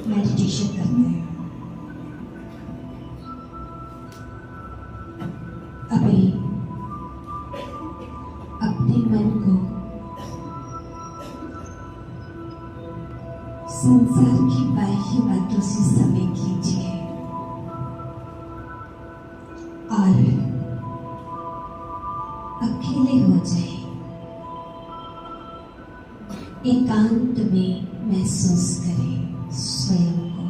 Meditation करते हैं। अभी अपने मन को संसार की बाह्य बातों से समेट लीजिए और अकेले हो जाए। एकांत में महसूस करें स्वयं को।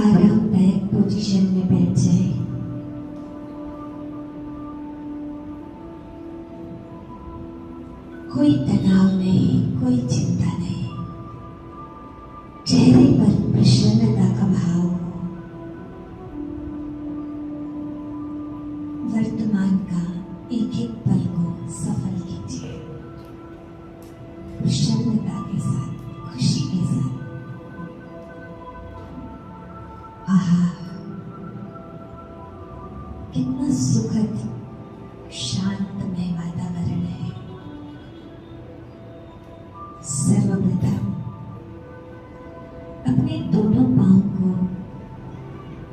आरामदायक पोजीशन में बैठ जाए। कोई तनाव नहीं, कोई चिंता नहीं। चेहरे पर प्रसन्नता का भाव हो। वर्तमान का एक एक पल को सफल कीजिए, प्रसन्नता के साथ, खुशी के साथ। आहा, कितना सुखद शांतमय वातावरण है। सर्वप्रथम अपने दोनों पांव को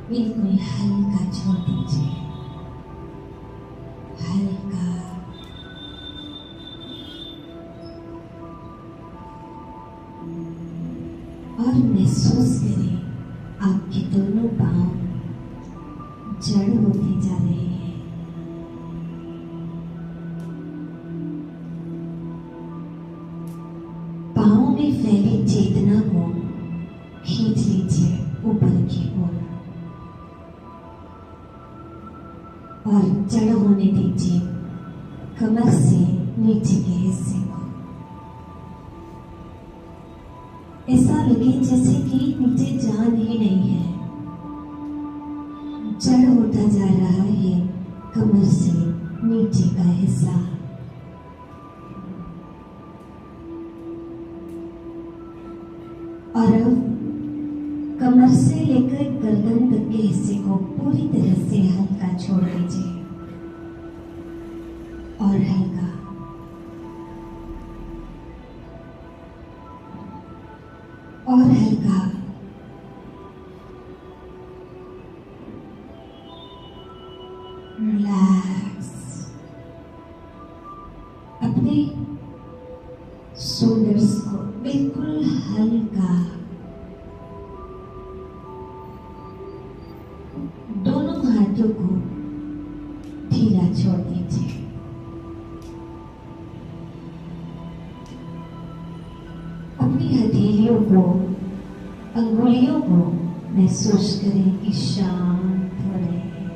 बिल्कुल हल्का छोड़ दीजिए, हल्का। और महसूस करें आपके दोनों पांव जड़ होते जा रहे हैं। पांव में फैली चेतना को खींच लीजिए ऊपर की ओर और जड़ होने दीजिए कमर से नीचे के हिस्से को। ऐसा लगे जैसे कि नीचे जान ही नहीं है। जड़ होता जा रहा है कमर से नीचे का हिस्सा। और अब कमर से लेकर गर्दन तक के हिस्से को पूरी तरह से हल्का छोड़ दीजिए और हल्का। और हल्का। रिलैक्स। अपने शोल्डर्स को बिल्कुल हल्का, दोनों हाथों को ढीला छोड़ दीजिए। अपनी हथेलियों को, अंगुलियों को महसूस करें कि शांत हो रहे हैं।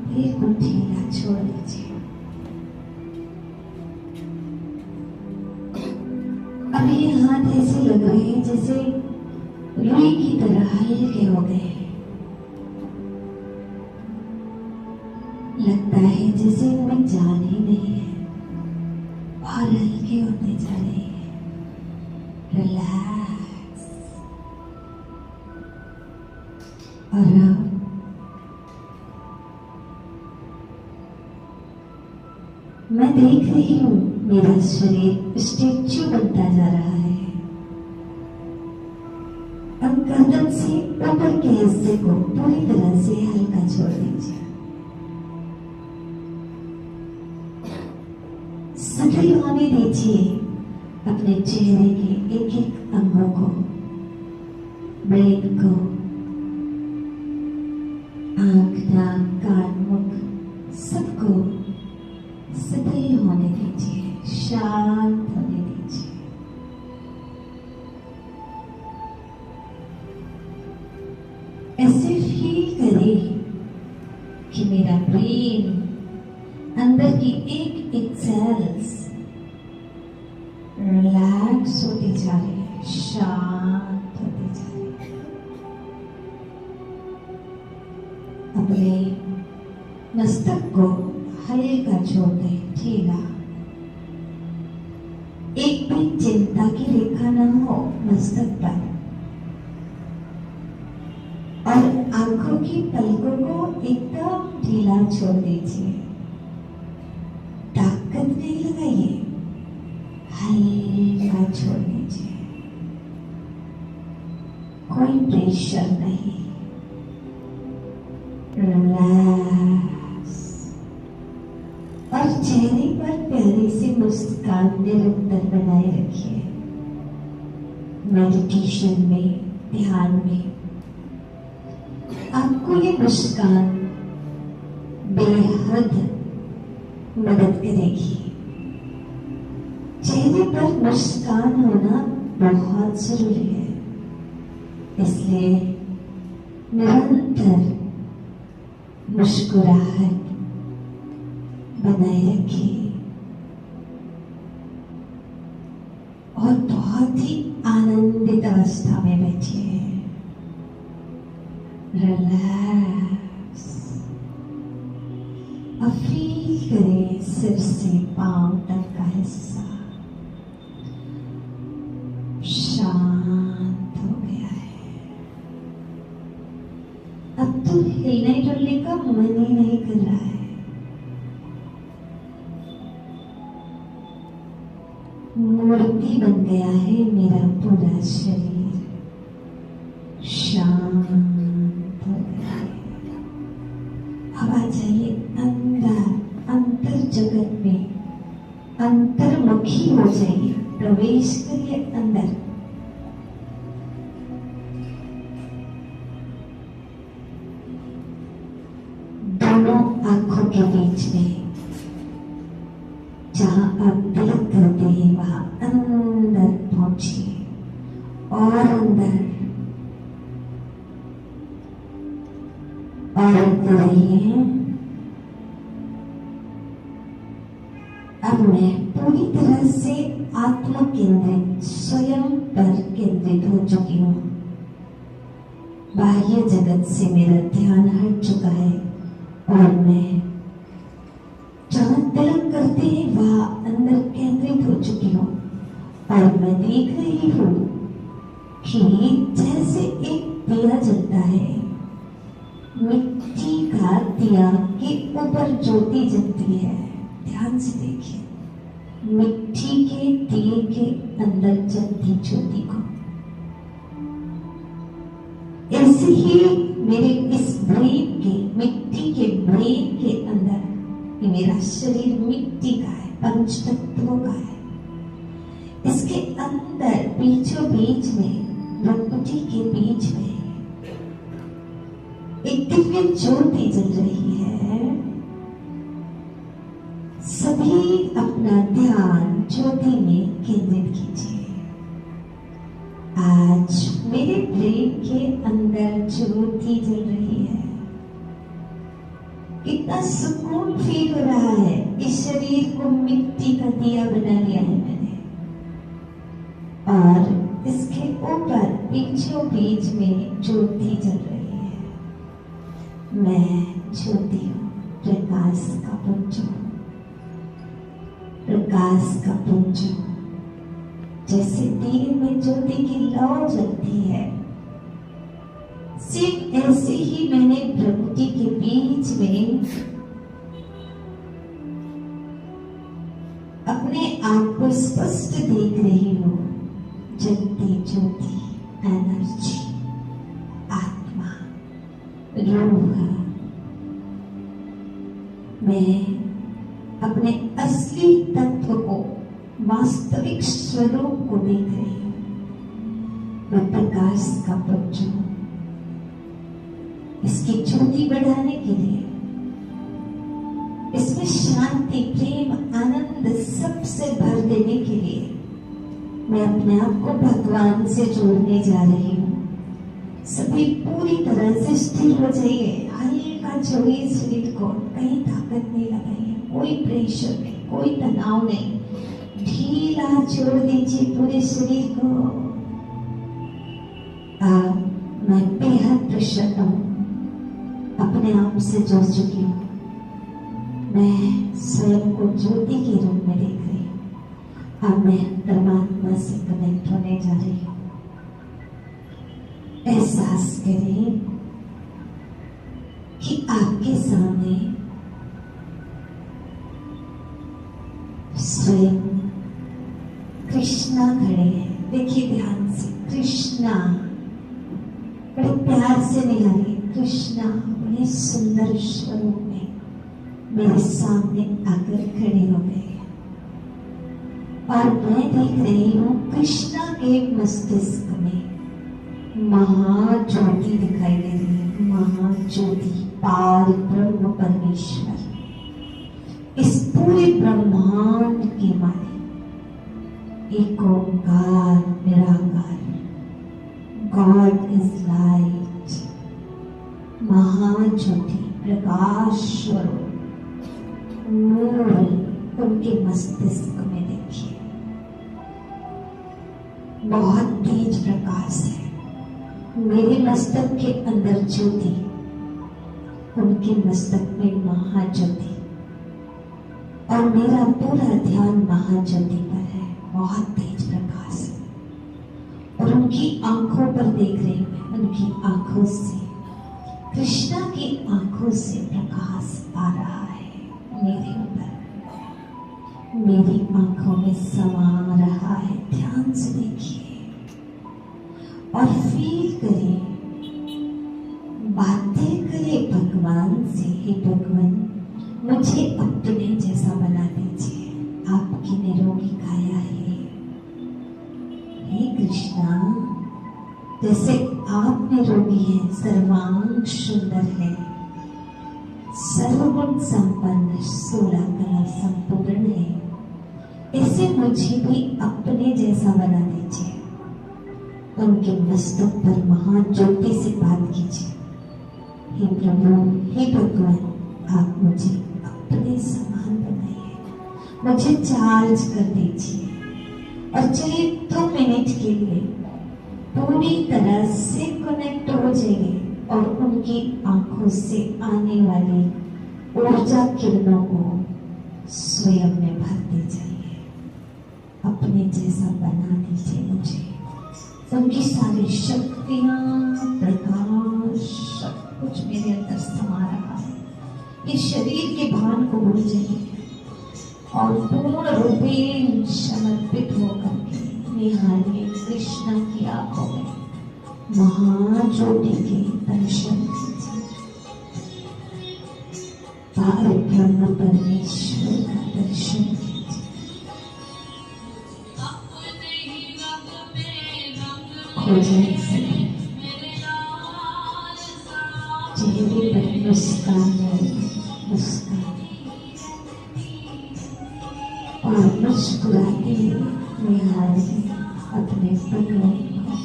बिल्कुल ढीला छोड़ दीजिए। अब ये हाथ ऐसे लग रहे हैं जैसे रुई की तरह हल्के हो गए हैं। लगता है जैसे इनमें जान ही नहीं है और हल्के होते जा रहे हैं। रिलैक्स। और मैं देख रही हूं मेरा शरीर स्टैच्यू बनता जा रहा है। अब गर्दन से ऊपर के हिस्से को पूरी तरह से हल्का छोड़ दीजिए। सक्रिय होने दीजिए अपने चेहरे के एक एक अंगों को, ब्रेन को, आंख, नाक, कान, मुख, सबको सक्रिय होने दीजिए, शांत होने दीजिए। ऐसे फील करें कि मेरा ब्रेन, अंदर की एक एक सेल्स रिलैक्स होते जा रहे हैं, शांत होते जा रहे हैं। अपने मस्तक को हल्का छोड़ दें, ढीला। एक भी चिंता की रेखा न हो मस्तक पर। और आंखों की पलकों को एकदम ढीला छोड़ दीजिए, ताकत नहीं लगाइए, हल्का छोड़ दीजिए, कोई प्रेशर नहीं, रिलैक्स। और चेहरे पर प्यारी सी मुस्कान निरंतर बनाए रखिए। मेडिटेशन में, ध्यान में आपको ये मुस्कान बेहद मदद करेगी। चेहरे पर मुस्कान होना बहुत जरूरी है, इसलिए निरंतर मुस्कुराहट बनाए रखिए और बहुत ही आनंदित अवस्था में बैठिए। रिलैक्स। अब फील करें सिर से पांव तक का हिस्सा शांत हो गया है। अब तो हिलने डुलने का मन ही नहीं कर रहा है। मूर्ति बन गया है मेरा पूरा शरीर, शांत हो गया है। अब आ जाइए अंदर, अंतर जगत में अंतर्मुखी हो जाइए, प्रवेश करिए अंदर। दोनों आंखों के बीच में जहां आप तिलक करते हैं वहां अंदर पहुंचिए और अंदर और रहिए। अब मैं पूरी तरह से आत्म केंद्रित, स्वयं पर केंद्रित हो चुकी हूँ। बाह्य जगत से मेरा ध्यान हट चुका है और मैं जहां तिलक करते हैं वहां अंदर केंद्रित हो चुकी हूँ। और मैं देख रही हूँ कि जैसे एक दिया जलता है, मिट्टी का दिया के ऊपर ज्योति जलती है। ध्यान से देखिए, मिट्टी के दिए के अंदर जलती ज्योति को। ऐसे ही मेरे इस ब्रेन के, मिट्टी के ब्रेन के अंदर, कि मेरा शरीर मिट्टी का है, पंच तत्वों का है। इसके अंदर बीचों बीच में, प्रकृति के बीच में एक दिव्य ज्योति जल रही है। सभी अपना ध्यान ज्योति में केंद्रित कीजिए। आज मेरे ब्रेन के अंदर ज्योति जल रही है। कितना सुकून फील हो रहा है। इस शरीर को मिट्टी का दिया बना लिया है मैंने, और इसके ऊपर बीचों बीच में ज्योति जल रही है। मैं ज्योति हूँ, प्रकाश का पुंज हूँ, प्रकाश का पुंज हूँ। जैसे दिए में ज्योति की लौ जलती है, सिर्फ ऐसे ही मैंने प्रकृति के बीच में अपने आप को स्पष्ट देख रही हूँ। जलती ज्योति, एनर्जी, आत्मा, रूह। मैं अपने असली तत्व को, वास्तविक स्वरूप को देख रही हूँ। मैं प्रकाश का पुंज हूँ। इसकी ज्योति बढ़ाने के लिए, इसमें शांति, प्रेम, आनंद सबसे भर देने के लिए मैं अपने आप को भगवान से जोड़ने जा रही हूँ। सभी पूरी तरह से स्थिर हो जाइए। हल्का छोड़िए शरीर को, कहीं ताकत नहीं लगाइए, कोई प्रेशर नहीं, कोई तनाव नहीं। ढीला छोड़ दीजिए पूरे शरीर को। मैं बेहद प्रसन्न हूँ, अपने आप से जुड़ चुकी हूँ। मैं स्वयं को ज्योति के रूप में देख रही हूँ। अब मैं परमात्मा से कनेक्ट होने जा रही हूँ। एहसास करें कि आपके सामने कृष्णा बड़े सुंदर स्वरूप में मेरे सामने आकर खड़े हो गए और मैं देख रही हूँ कृष्णा के मस्तिष्क में महाज्योति दिखाई दे रही है। महाज्योति, पार ब्रह्म परमेश्वर, इस पूरे ब्रह्मांड के मालिक, एक ओंकार निराकार, गॉड इज लाइट, महाज्योति, प्रकाश स्वरूप, नूर उनके मस्तिष्क में देखिए, बहुत तेज प्रकाश है। मेरे मस्तक के अंदर ज्योति, उनके मस्तक में महाज्योति, और मेरा पूरा ध्यान महाज्योति पर है। बहुत तेज प्रकाश है और उनकी आंखों पर देख रही हूं, उनकी आंखों से, कृष्णा की आंखों से प्रकाश आ रहा है मेरे ऊपर, मेरी आंखों में समा रहा है। ध्यान से देखिए और फील करें, बातें करें भगवान से। हे भगवान, मुझे अपने जैसा बना दीजिए, आपकी निरोगी काया है। हे कृष्णा, जैसे आप निरोगी हैं, सर्वांग सुंदर है, सर्वगुण संपन्न, 16 कला संपूर्ण है, ऐसे मुझे भी अपने जैसा बना दीजिए। उनके मस्तक पर महाज्योति से बात कीजिए। हे प्रभु, हे भगवान, आप मुझे अपने समान बनाइए, मुझे चार्ज कर दीजिए और चाहे 2 मिनट के लिए पूरी तरह से कनेक्ट हो जाइए और उनकी आंखों से आने वाली ऊर्जा किरणों को स्वयं में भरते जाइए। अपने जैसा बना दीजिए मुझे। उनकी सारी शक्तियां, प्रकाश, सब कुछ मेरे अंदर समा रहा है। इस शरीर के भान को भूल जाइए और पूर्ण रूपेण समर्पित होकर के निहारिए कृष्ण की आंखों में महाज्योति के दर्शन कीजिए, पार ब्रह्म परमेश्वर का दर्शन कीजिए। चेहरे पर मुस्कान है, मुस्कान, और मुस्कुराते निहारते अपने पन्नों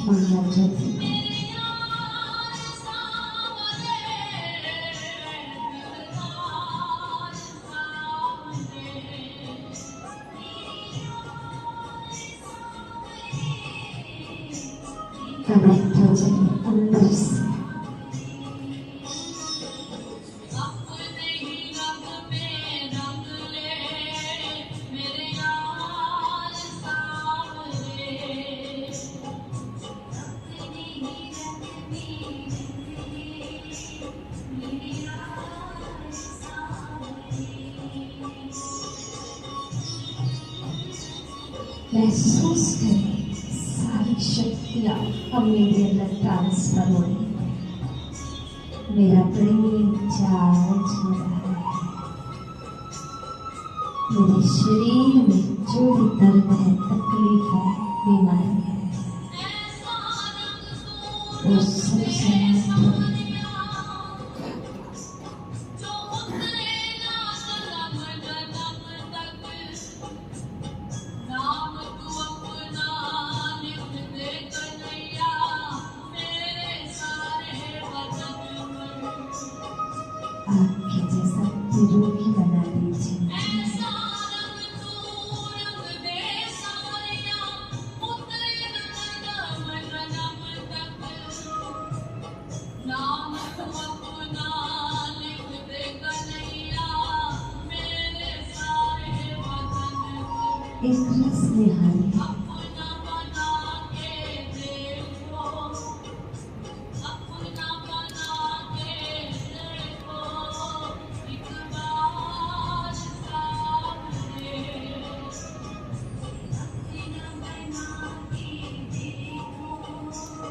महाज्योति को। कनेक्ट हो जाइए अंदर से। महसूस करें सारी शक्तियां अब मेरे अंदर ट्रांसफर हो रही है। मेरा ब्रेन चार्ज हो रहा है। मेरे शरीर में जो भी दर्द है, तकलीफ है, बीमारी है, वो सब समाप्त हो रही है। आपके जैसा निरोगी बना दीजिए। एक रस निहारी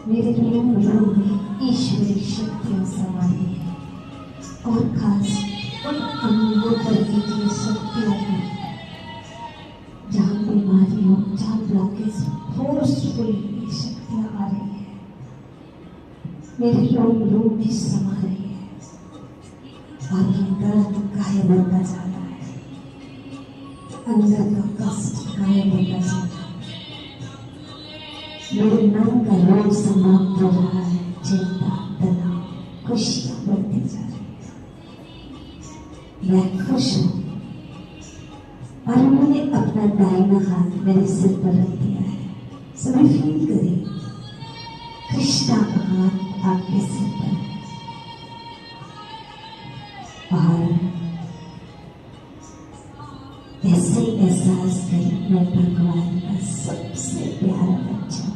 मेरे रूम में ईश्वरी शक्तियां समाई है और खास उन अंगों पर कीजिए शक्तियों को जहाँ बीमारी हो, जहाँ ब्लॉकेज, फोर्सफुली शक्तियां आ रही है, मेरे रोम भी समा रही है और ये दर्द गायब होता जा रहा है, अंदर का कष्ट गायब होता जा रहा है, मेरे मन का रोग समाप्त हो रहा है, चिंता, तनाव, खुशियां बढ़ती जा रही है, मैं खुश हूँ। और उन्होंने अपना दाहिना हाथ मेरे सिर पर रख दिया है। सभी फील करें, कृष्णा का हाथ आपके सिर पर है और ऐसे एहसास करें मैं भगवान का सबसे प्यारा बच्चा,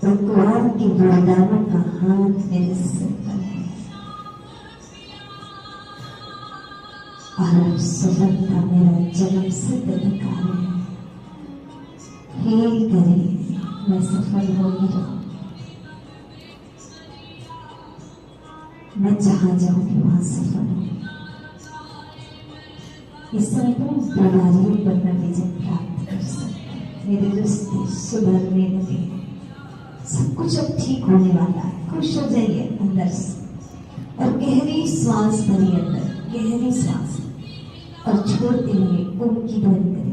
भगवान की वरदानों का हाथ मेरे सिर पर है और सफलता मेरा जन्म सिद्ध अधिकार है। फील करें मैं सफल हो ही जाऊं, मैं जहां जाऊंगी वहां सफल हूं। इस संपूर्ण बीमारियों पर मैं विजय प्राप्त कर सकता हूं। मेरे रिश्ते सुधरने लगे, सब कुछ अब ठीक होने वाला है। खुश हो जाइए अंदर से और गहरी सांस भरिए, अंदर गहरी सांस और छोड़ते हुए ओम की ध्वनि करेंगे।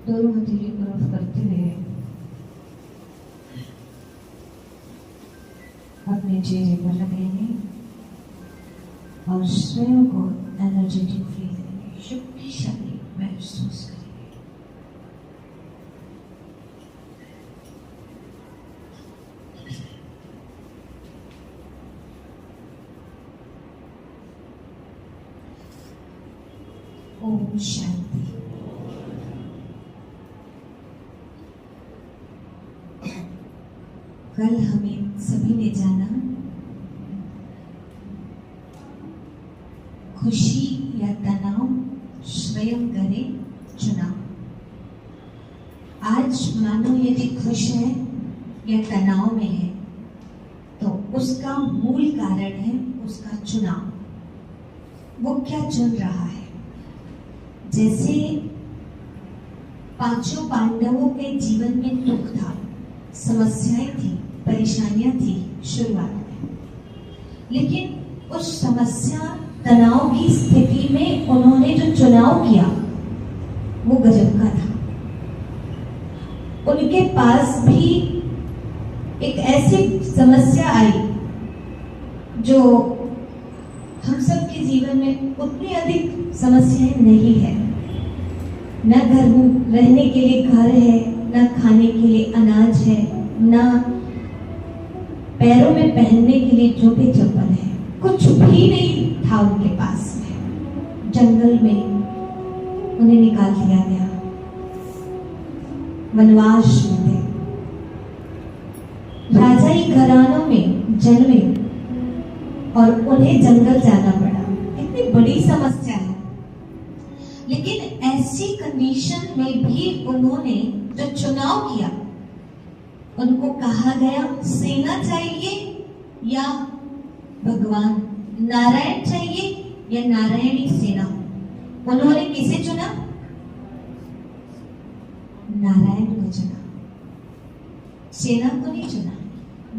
दोनों हथेली तरफ करते हुए अपने चेहरे पर लगाएंगे और स्वयं को एनर्जेटिक फील करेंगे, शक्तिशाली महसूस करेंगे। ओम शांति। कल हमें सभी ने जाना खुशी या तनाव स्वयं करें चुनाव। आज मानो यदि खुश है या तनाव में है तो उसका मूल कारण है उसका चुनाव, वो क्या चुन रहा है। जैसे पांचों पांडवों के जीवन में दुख था, समस्याएं थी, परेशानियां थी शुरुआत में, लेकिन उस समस्या तनाव की स्थिति में उन्होंने जो चुनाव किया वो गजब का था। उनके पास भी एक ऐसी समस्या आई जो हम सब के जीवन में उतनी अधिक समस्याएं नहीं है। न घर रहने के लिए घर है, न खाने के लिए अनाज है, न पैरों में पहनने के लिए जूते चप्पल है, कुछ भी नहीं था उनके पास में। जंगल में उन्हें निकाल दिया गया, वनवास में थे, राजाई घरानों में जन्मे और उन्हें जंगल जाना पड़ा। कितनी बड़ी समस्या है। लेकिन ऐसी कंडीशन में भी उन्होंने जो चुनाव किया, उनको कहा गया सेना चाहिए या भगवान नारायण चाहिए या नारायणी सेना। उन्होंने किसे चुना? नारायण को चुना, सेना को नहीं चुना।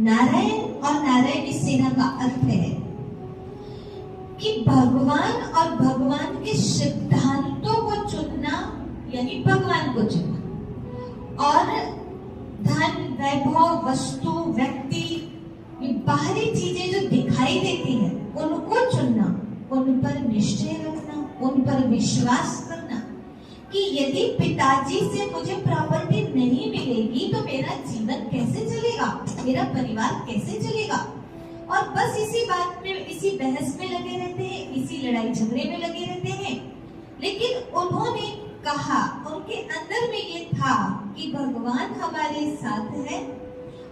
नारायण और नारायणी सेना का अर्थ है कि भगवान और भगवान के सिद्धांतों को चुनना, यानी भगवान को चुनना। और धन, वैभव, वस्तु, व्यक्ति, ये बाहरी चीजें जो दिखाई देती हैं उनको चुनना, उन पर निश्चय रखना, उन पर विश्वास करना कि यदि पिताजी से मुझे प्रॉपर्टी नहीं मिलेगी तो मेरा जीवन कैसे चलेगा, मेरा परिवार कैसे चलेगा। और बस इसी बात में, इसी बहस में लगे रहते हैं, इसी लड़ाई झगड़े में लगे रहते हैं। लेकिन उन्होंने कहा, उनके अंदर में ये था कि भगवान हमारे साथ है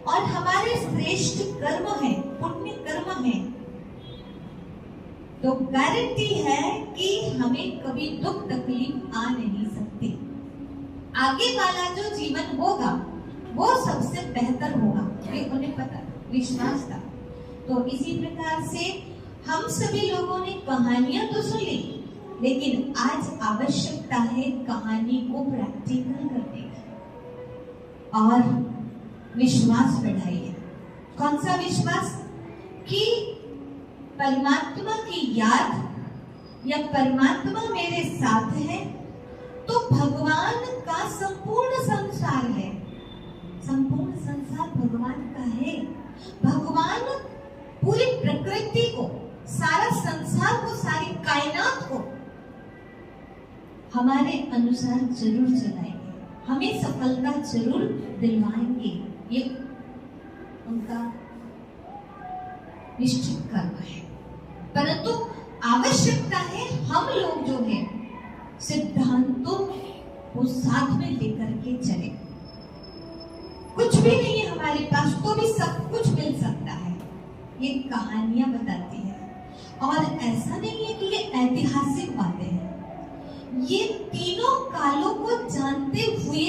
और हमारे श्रेष्ठ कर्म है, पुण्य कर्म है, तो गारंटी है कि हमें कभी दुख तकलीफ आ नहीं सकती। आगे वाला जो जीवन होगा वो सबसे बेहतर होगा, ये उन्हें पता, विश्वास था। तो इसी प्रकार से हम सभी लोगों ने कहानियां तो सुनी, लेकिन आज आवश्यकता है कहानी को प्रैक्टिकल करने की और विश्वास बढ़ाइए। कौन सा विश्वास? कि परमात्मा की याद या परमात्मा मेरे साथ है तो भगवान का संपूर्ण संसार है। संपूर्ण संसार भगवान का है। भगवान पूरी प्रकृति को, सारा संसार को, सारी कायनात को हमारे अनुसार जरूर चलाएंगे, हमें सफलता जरूर दिलवाएंगे। ये उनका निश्चित कर्म है। परंतु आवश्यकता है हम लोग जो है सिद्धांतों को साथ में लेकर के चले। कुछ भी नहीं है हमारे पास तो भी सब कुछ मिल सकता है, ये कहानियां बताती है। और ऐसा नहीं है कि ये ऐतिहासिक बातें हैं, ये तीनों कालों को जानते हुए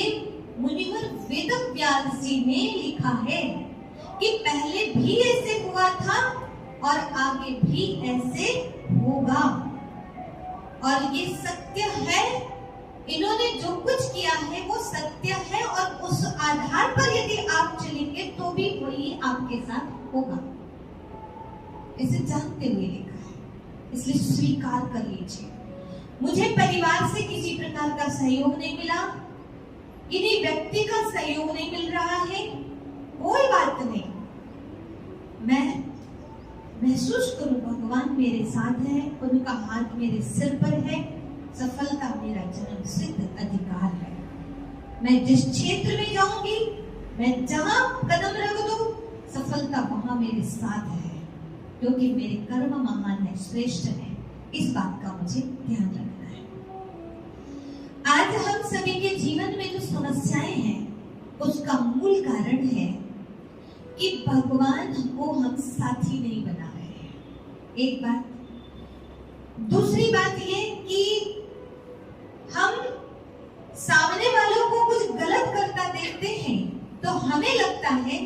मुनिवर वेदव्यास जी ने लिखा है कि पहले भी ऐसे हुआ था और आगे भी ऐसे होगा। और ये सत्य है, इन्होंने जो कुछ किया है वो सत्य है और उस आधार पर यदि आप चलेंगे तो भी वही आपके साथ होगा। इसे जानते हुए लिखा है, इसलिए स्वीकार कर लीजिए। मुझे परिवार से किसी प्रकार का सहयोग नहीं मिला, किसी व्यक्ति का सहयोग नहीं मिल रहा है, कोई बात नहीं। मैं महसूस करूं भगवान मेरे साथ है, उनका हाथ मेरे सिर पर है, सफलता मेरा जन्म सिद्ध अधिकार है। मैं जिस क्षेत्र में जाऊंगी, मैं जहां कदम रख दूं, सफलता वहां मेरे साथ है, क्योंकि मेरे कर्म महान है, श्रेष्ठ है। इस बात का मुझे ध्यान रखना है। आज हम सभी के जीवन में जो समस्याएं हैं उसका मूल कारण है कि भगवान को हम साथी नहीं बना रहे हैं। एक बात। दूसरी बात ये कि हम सामने वालों को कुछ गलत करता देखते हैं तो हमें लगता है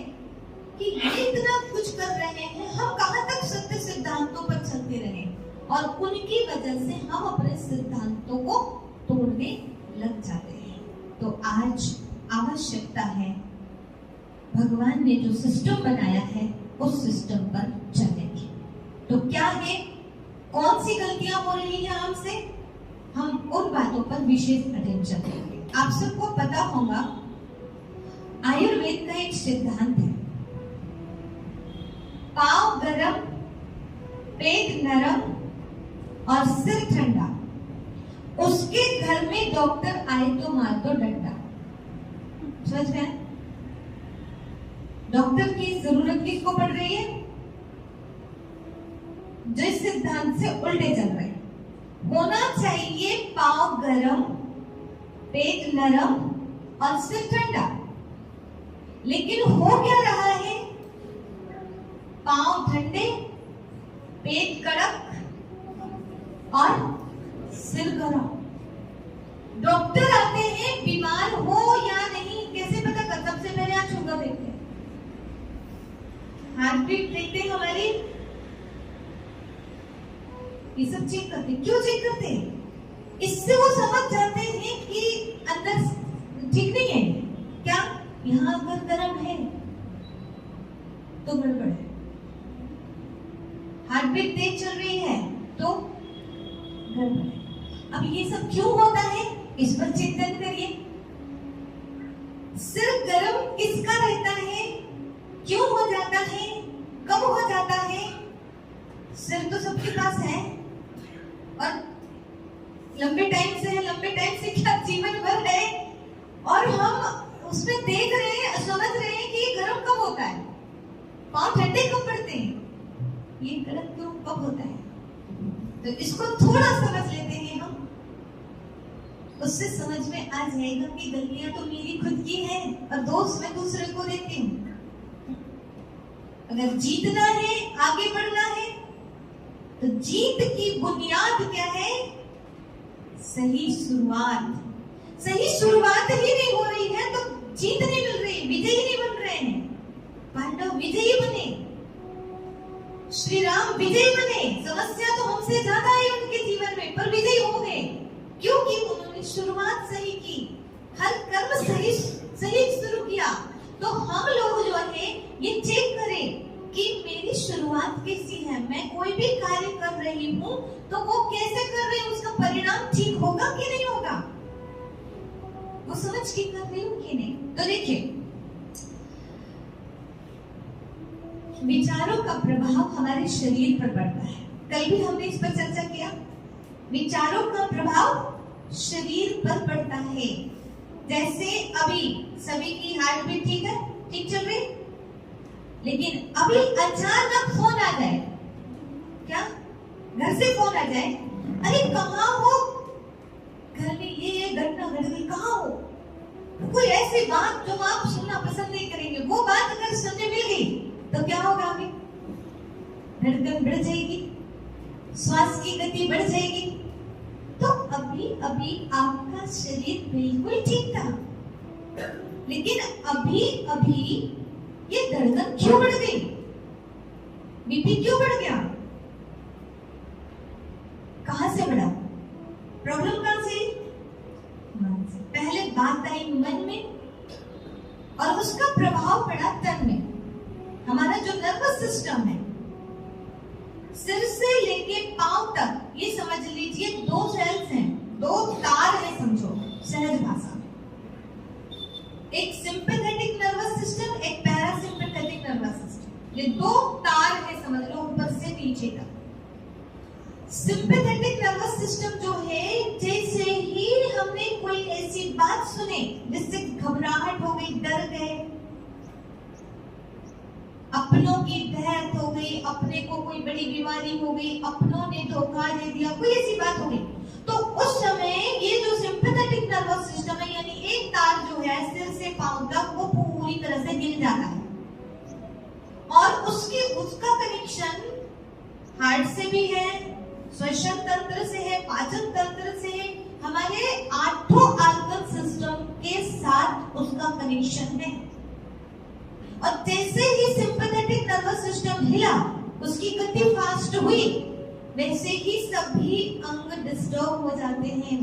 कि ये इतना कुछ कर रहे हैं, हम कहां तक सत्य सिद्धांतों पर चलते रहें, और उनकी वजह से हम अपने सिद्धांतों को तोड़ने लग जाते हैं। तो आज आवश्यकता है भगवान ने जो सिस्टम बनाया है उस सिस्टम पर चलने की। तो क्या है, कौन सी गलतियां हो रही हैं हमसे, हम उन बातों पर विशेष अटेंशन देंगे। आप सबको पता होगा आयुर्वेद का एक सिद्धांत है, पाँव गरम, पेट नरम और सिर ठंडा, उसके घर में डॉक्टर आए तो मार दो डंडा। समझ गए? डॉक्टर की जरूरत किसको पड़ रही है? जिस सिद्धांत से उल्टे चल रहे हैं। होना चाहिए पाँव गरम, पेट नरम और सिर ठंडा, लेकिन हो क्या रहा है? पाँव ठंडे, पेट कड़क और सिर गरम। डॉक्टर आते हैं, बीमार हो या नहीं कैसे पता कर? सबसे पहले आप शुगर देखते हैं, हार्ट बीट देखते हैं हमारी, ये सब चेक करते हैं। क्यों चेक करते हैं? इससे वो समझ जाते हैं कि अंदर ठीक नहीं है। क्या यहाँ अगर गर्म है तो गड़बड़ है, हार्ट बीट तेज चल रही है तो गड़बड़ है। अब ये सब क्यों होता है, इस पर चिंतन करिए। सिर गर्म किसका रहता है, क्यों हो जाता है, कब हो जाता है? सिर तो सबके पास है और लंबे टाइम से है, लंबे टाइम से क्या जीवन भर है, और हम उसमें देख रहे हैं, समझ रहे हैं कि ये गर्म कब होता है, पाँव ठंडे कब पड़ते हैं, ये गर्म क्यों कब होता है। तो इसको थोड़ा समझ लेते हैं हम, उससे समझ में आ जाएगा कि गलतियां तो मेरी खुद की है और दोष मैं दूसरे को देती हूँ। अगर जीतना है, आगे बढ़ना है, तो जीत की बुनियाद क्या है? सही शुरुआत। सही शुरुआत ही नहीं हो रही है तो जीत नहीं मिल रही, विजयी नहीं बन रहे हैं। पांडव विजयी बने, श्री राम विजयी बने, समस्या तो हमसे ज्यादा है उनके जीवन में, पर विजयी हो गए क्योंकि उन्होंने शुरुआत सही की, हर कर्म सही शुरू किया। तो हम लोग जो है ये चेक करें कि मेरी शुरुआत कैसी है, मैं कोई भी कार्य कर रही हूँ तो वो कैसे कर रही हूँ, उसका परिणाम ठीक होगा कि नहीं होगा, वो समझ के कर रही हूँ कि नहीं। तो देखिए, विचारों का प्रभाव हमारे शरीर पर पड़ता है। कल भी हमने इस पर चर्चा किया, विचारों का प्रभाव शरीर पर पड़ता है। जैसे अभी सभी की हार्ट बीट ठीक है, ठीक चल रही, लेकिन अभी अचानक फोन आ जाए, क्या घर से फोन आ जाए, अरे कहाँ हो, घर में ये घटना घट गई, कहाँ हो, कोई ऐसी बात जो आप सुनना पसंद नहीं करेंगे, वो बात अगर सुनने मिल गई तो क्या होगा? अभी धड़कन बढ़ जाएगी, श्वास की गति बढ़ जाएगी। तो अभी अभी आपका शरीर बिल्कुल ठीक था, लेकिन अभी अभी ये धड़कन क्यों बढ़ गई, बीपी क्यों बढ़ गया, कहां से बढ़ा? प्रॉब्लम कहां से? पहले बात आई मन में और उसका प्रभाव पड़ा तन में। हमारा जो नर्वस सिस्टम है, सिर से लेके पांव तक, ये समझ लीजिए 2 सेल्स हैं, 2 तार है, समझो सहज भाषा। एक सिंपैथेटिक नर्वस सिस्टम, एक पैरासिम्पैथेटिक नर्वस सिस्टम, ये 2 तार है, समझ लो ऊपर से नीचे तक। सिंपैथेटिक नर्वस सिस्टम जो है, जैसे ही हमने कोई ऐसी बात सुने जिससे घबराहट हो गई, डर गए, अपनों की डेथ हो गई, अपने को कोई बड़ी बीमारी हो गई, अपनों ने धोखा दे दिया, कोई ऐसी बात हो गई, तो उस समय ये जो सिंपैथेटिक नर्वस सिस्टम है, यानी एक तार जो है सिर से पांव तक, वो पूरी तरह से हिल जाता है और उसका कनेक्शन हार्ट से भी है, श्वसन तंत्र से है, पाचन तंत्र से है, हमारे 8 ऑर्गन सिस्टम के साथ उसका कनेक्शन है। और जैसे ही सिंपैथेटिक नर्वस सिस्टम हिला, उसकी गति फास्ट हुई, वैसे ही सभी अंग डिस्टर्ब हो जाते हैं।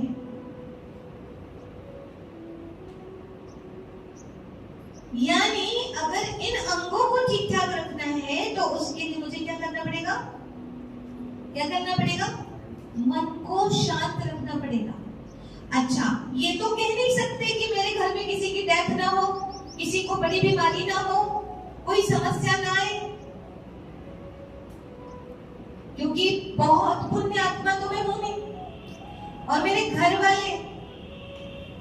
यानी अगर इन अंगों को ठीक ठाक रखना है तो उसके लिए मुझे क्या करना पड़ेगा? क्या करना पड़ेगा? मन को शांत रखना पड़ेगा। अच्छा, ये तो कह नहीं सकते कि मेरे घर में किसी की डेथ ना हो, किसी को बड़ी बीमारी ना हो, कोई समस्या ना आए, क्योंकि बहुत पुण्य आत्मा तो मैं हूं नहीं, और मेरे घर वाले,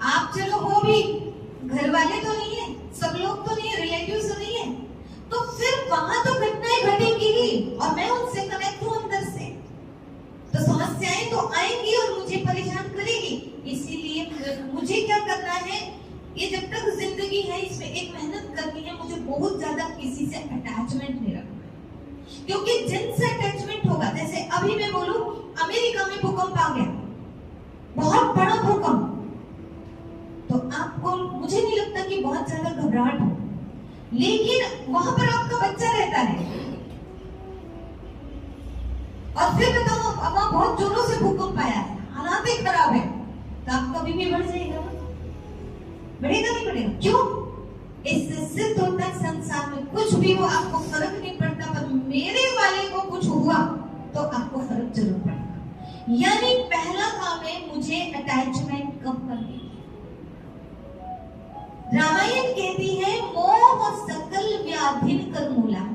आप चलो हो भी, घर वाले तो नहीं है, सब लोग तो नहीं है, रिलेटिव्स तो नहीं है, तो फिर वहां तो घटनाएं घटेंगी ही, और मैं उनसे कनेक्ट हूं अंदर से, तो समस्याएं तो आएंगी और मुझे परेशान करेगी। इसीलिए मुझे क्या करना है, ये जब तक जिंदगी है इसमें एक मेहनत करनी है, मुझे बहुत ज्यादा किसी से अटैचमेंट नहीं रखना, क्योंकि जिनसे अटैचमेंट होगा, जैसे अभी मैं बोलूं अमेरिका में भूकंप आ गया, बहुत बड़ा भूकंप, तो आपको, मुझे नहीं लगता कि बहुत ज्यादा घबराहट हो, लेकिन वहां पर आपका बच्चा रहता है, और फिर बताओ वहां बहुत जोरों से भूकंप आया है, हालात खराब है, तो आपका बीपी बढ़ जाएगा, बढ़ेगा नहीं बढ़ेगा? क्यों? इससे सिद्ध होता है संसार में कुछ भी हो आपको फर्क नहीं पड़ता, पर मेरे वाले को कुछ हुआ तो आपको फर्क जरूर पड़ेगा। यानी पहला काम है मुझे अटैचमेंट कम करनी। रामायण कहती है मोह सकल व्याधि कर मूला,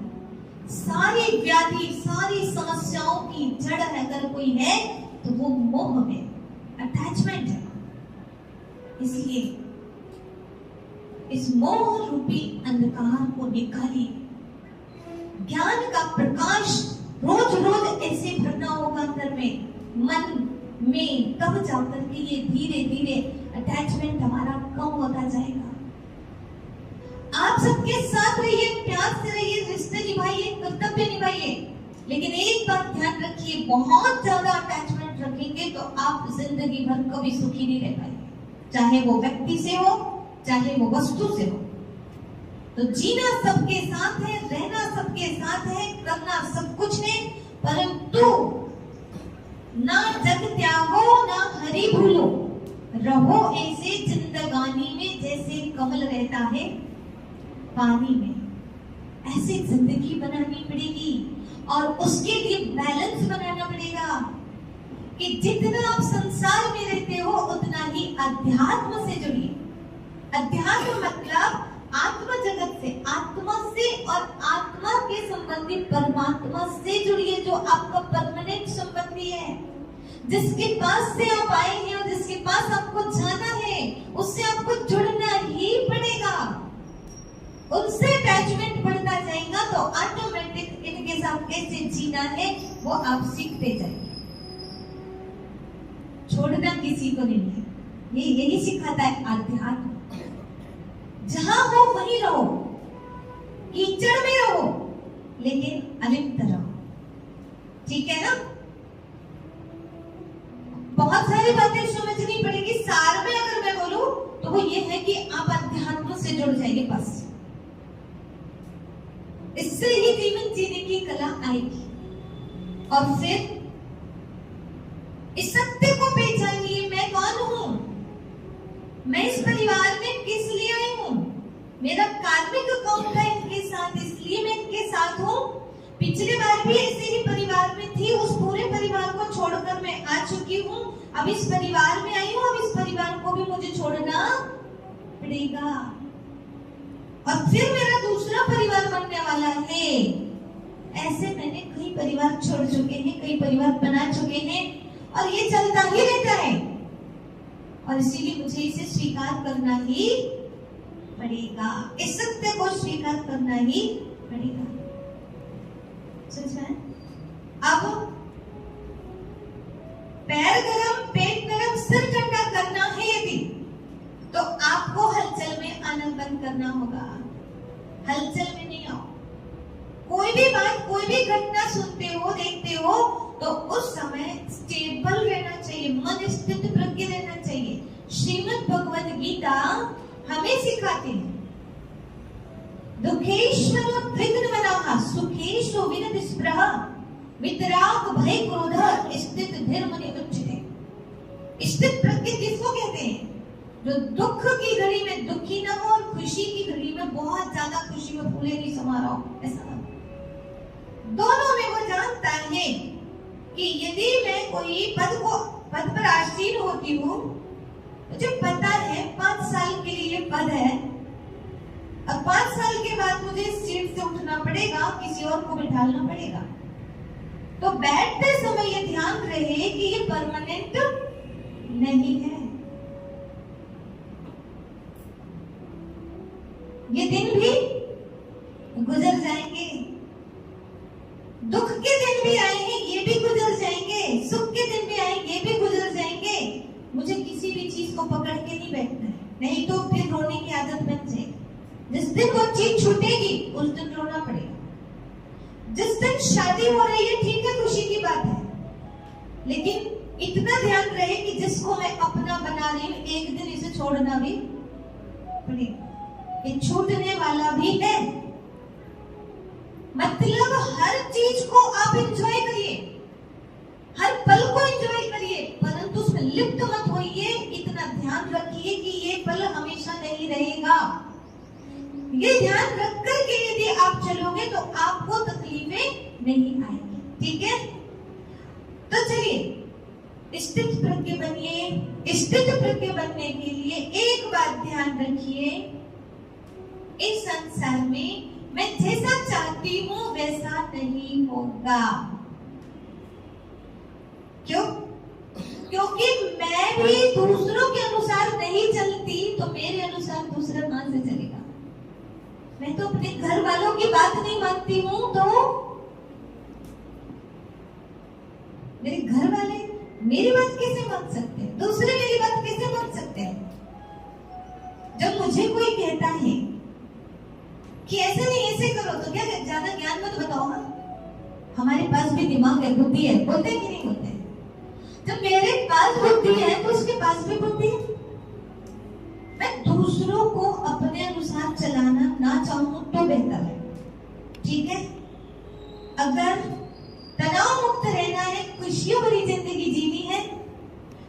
सारी व्याधि, सारी समस्याओं की जड़ अगर कोई है तो वो मोह है, अटैचमेंट है। इसलिए इस मोह रूपी अंधकार को निकालिए, ज्ञान का प्रकाश रोज रोज ऐसे भरना होगा अंदर में, मन में, तब जाकर के ये धीरे धीरे अटैचमेंट हमारा कम होता जाएगा। आप सबके साथ रहिए, प्यार से रहिए, रिश्ते निभाइए, कर्तव्य निभाइए, लेकिन एक बात ध्यान रखिए, बहुत ज्यादा अटैचमेंट रखेंगे तो आप जिंदगी भर कभी सुखी नहीं रह पाएंगे, चाहे वो व्यक्ति से हो, चाहे वो वस्तु से हो। तो जीना सबके साथ है, रहना सबके साथ है, करना सब कुछ है, परंतु ना जग त्यागो ना हरि भूलो, रहो ऐसे जिंदगानी में जैसे कमल रहता है पानी में, ऐसी जिंदगी बनानी पड़ेगी। और उसके लिए बैलेंस बनाना पड़ेगा कि जितना आप संसार में रहते हो उतना ही अध्यात्म से जुड़िए। अध्यात्म मतलब आत्म जगत से, आत्मा से, और आत्मा के संबंधी परमात्मा से जुड़िए, जो आपका परमानेंट संबंधी है, जिसके पास से आप आए हैं और जिसके पास आपको जाना है, उससे आपको जुड़ना ही पड़ेगा। उनसे अटैचमेंट बढ़ता जाएगा तो ऑटोमेटिक इनके साथ कैसे जीना है वो आप सीखते जाएंगे। छोड़ना किसी को नहीं है, ये यही सिखाता है आध्यात्म। जहां हो वहीं रहो, कीचड़ में रहो, लेकिन अलिप्त रहो, ठीक है ना? बहुत सारी बातें समझनी पड़ेगी। सार में अगर मैं बोलूं तो वो ये है कि आप अध्यात्म से जुड़ जाइए, बस इससे ही जीवन जीने की कला आएगी। और फिर इस सत्य को पहचानिए, मैं कौन हूं, मैं इस परिवार में किस लिए आई हूं, मेरा कार्मिक अकाउंट है इनके साथ, इसलिए मैं इनके साथ हूं। पिछली बार भी ऐसे ही परिवार में थी, उस पूरे परिवार को छोड़कर मैं आ चुकी हूं, अब इस परिवार में आई हूं, अब इस परिवार को भी मुझे छोड़ना पड़ेगा। और फिर मेरा दूसरा परिवार बनने वाला है। ऐसे मैंने कई परिवार छोड़ चुके हैं, कई परिवार बना चुके हैं, और ये चलता ही रहता है, और इसीलिए मुझे इसे स्वीकार करना ही पड़ेगा, इस सत्य को स्वीकार करना ही पड़ेगा। समझ में? अब पैर गरम, पेट नरम, सिर ठंडा करना है यदि, तो आपको हलचल में आना बंद करना होगा। हलचल में नहीं आओ। कोई भी बात, कोई भी घटना सुनते हो, देखते हो, तो उस समय स्टेबल रहना चाहिए, मन स्थित प्रज्ञ रहना चाहिए। श्रीमद् भगवद गीता हमें सिखाती है, दुखेश्वर विघ्न मनाः सुखेषु विनत स्पृह वितराग भय क्रोध स्थित धीर मनि उच्यते। स्थित प्रज्ञ किसको कहते हैं? जो दुख की घड़ी में दुखी न हो और खुशी की घड़ी में बहुत ज्यादा खुशी में फूले नहीं समा रहा हो, ऐसा ना। दोनों में वो जानता है कि यदि मैं कोई पद पर आसीन होती हूँ, मुझे पता है 5 साल के लिए ये पद है, अब 5 साल के बाद मुझे इस सीट से उठना पड़ेगा, किसी और को बिठाना पड़ेगा। तो बैठते समय ये ध्यान रहे कि ये परमानेंट नहीं है। ये दिन भी गुजर जाएंगे, दुख के दिन भी आएंगे, ये भी गुजर जाएंगे, सुख के दिन भी आएंगे, ये भी गुजर जाएंगे। मुझे किसी भी चीज को पकड़ के नहीं बैठना है, नहीं तो फिर रोने की आदत बन जाएगी। जिस दिन वो चीज छूटेगी उस दिन रोना पड़ेगा। जिस दिन शादी हो रही है ठीक है, खुशी की बात है, लेकिन इतना ध्यान रहे कि जिसको मैं अपना बना रही हूं एक दिन इसे छोड़ना भी पड़ेगा, ये छूटने वाला भी है। मतलब हर चीज को आप एंजॉय करिए, हर पल को एंजॉय करिए, परंतु उसमें लिप्त मत होइए। इतना ध्यान रखिए कि ये पल हमेशा नहीं रहेगा। ये ध्यान रख करके यदि आप चलोगे तो आपको तकलीफें नहीं आएंगी। ठीक है, तो चलिए स्थित प्रज्ञ बनिए। स्थित प्रज्ञ बनने के लिए एक बात ध्यान रखिए, इस संसार में मैं जैसा चाहती हूं वैसा नहीं होगा। क्यों? क्योंकि मैं भी दूसरों के अनुसार नहीं चलती, तो मेरे अनुसार दूसरा कहां से चलेगा? मैं तो अपने घर वालों की बात नहीं मानती हूं, तो मेरे घर वाले मेरी बात कैसे मान सकते हैं? दूसरे मेरी बात कैसे मान सकते हैं? जब मुझे कोई कहता है कि ऐसे नहीं ऐसे करो, तो क्या ज्यादा ज्ञान मत बताओ। हमारे पास भी दिमाग है, बुद्धि है, बोलते कि नहीं बोलते? जब मेरे पास बुद्धि है तो उसके पास भी बुद्धि है। मैं दूसरों को अपने अनुसार चलाना ना चाहूं तो बेहतर है। ठीक है, अगर तनाव मुक्त रहना है, खुशियों भरी जिंदगी जीनी है,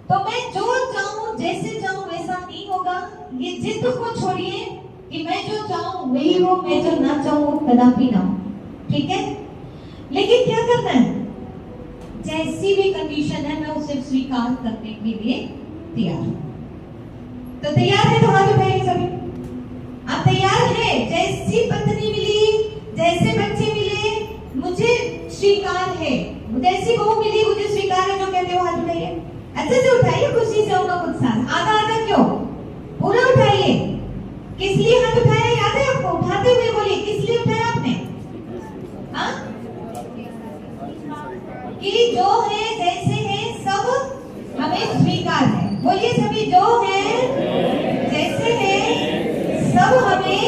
तो मैं जो चाहूं जैसे चाहूं वैसा नहीं होगा। ये जिद को छोड़िए कि मैं जो चाहूं वही हो, मैं जो ना चाहूं कदापि ना हो। ठीक है, लेकिन क्या करना है? जैसी भी कंडीशन है मैं उसे स्वीकार करने के लिए तैयार हूं। तो तैयार है तो हाथ उठाइए सभी। आप तैयार है? जैसी पत्नी मिली, जैसे बच्चे मिले, मुझे स्वीकार है। जैसी बहू मिली मुझे स्वीकार है, जो कहते हो हाथ उठाइए। अच्छे से उठाइए, खुशी से होगा कुछ साथ। आधा आधा क्यों, पूरा उठाइए। किस लिए हाथ उठाया याद है आपको? उठाते हुए बोलिए, किस लिए उठाया आपने? हाँ, कि जो है जैसे है सब हमें स्वीकार है। बोलिए सभी, जो है जैसे है सब हमें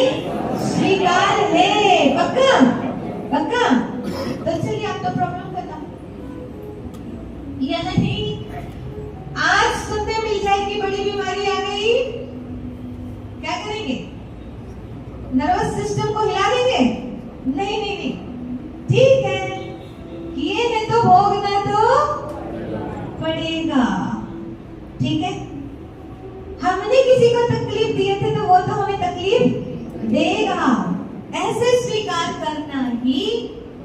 स्वीकार है। पक्का पक्का? तो चलिए, आप तो प्रॉब्लम खत्म। यह नहीं आज सुनने मिल जाएगी बड़ी बीमारी आ गई, क्या करेंगे? नर्वस सिस्टम को हिला देंगे? नहीं नहीं नहीं, ठीक है, किए हैं तो भोगना तो पड़ेगा। ठीक है, हमने किसी को तकलीफ दिए थे तो वो तो हमें तकलीफ देगा, ऐसे स्वीकार करना ही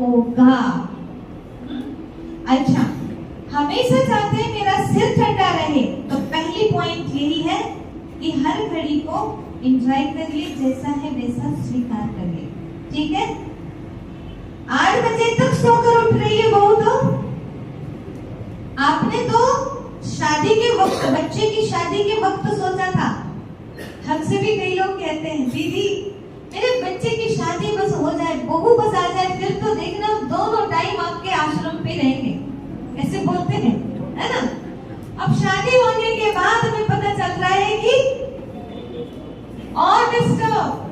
होगा। अच्छा, हमेशा चाहते हैं मेरा सिर ठंडा रहे, तो पहली पॉइंट यही है कि हर घड़ी को एंजॉय करिए, जैसा है वैसा स्वीकार करिए। ठीक है, 8 बजे तक सोकर उठ रही है बहू, तो आपने तो शादी के वक्त, बच्चे की शादी के वक्त सोचा था। हमसे भी कई लोग कहते हैं, दीदी मेरे बच्चे की शादी बस हो जाए, बहू बस आ जाए, फिर तो देखना दोनों टाइम आपके आश्रम पे रहेंगे, ऐसे बोलते हैं, है ना? अब शादी होने के बाद हमें पता चल रहा है कि और डिस्टर्ब।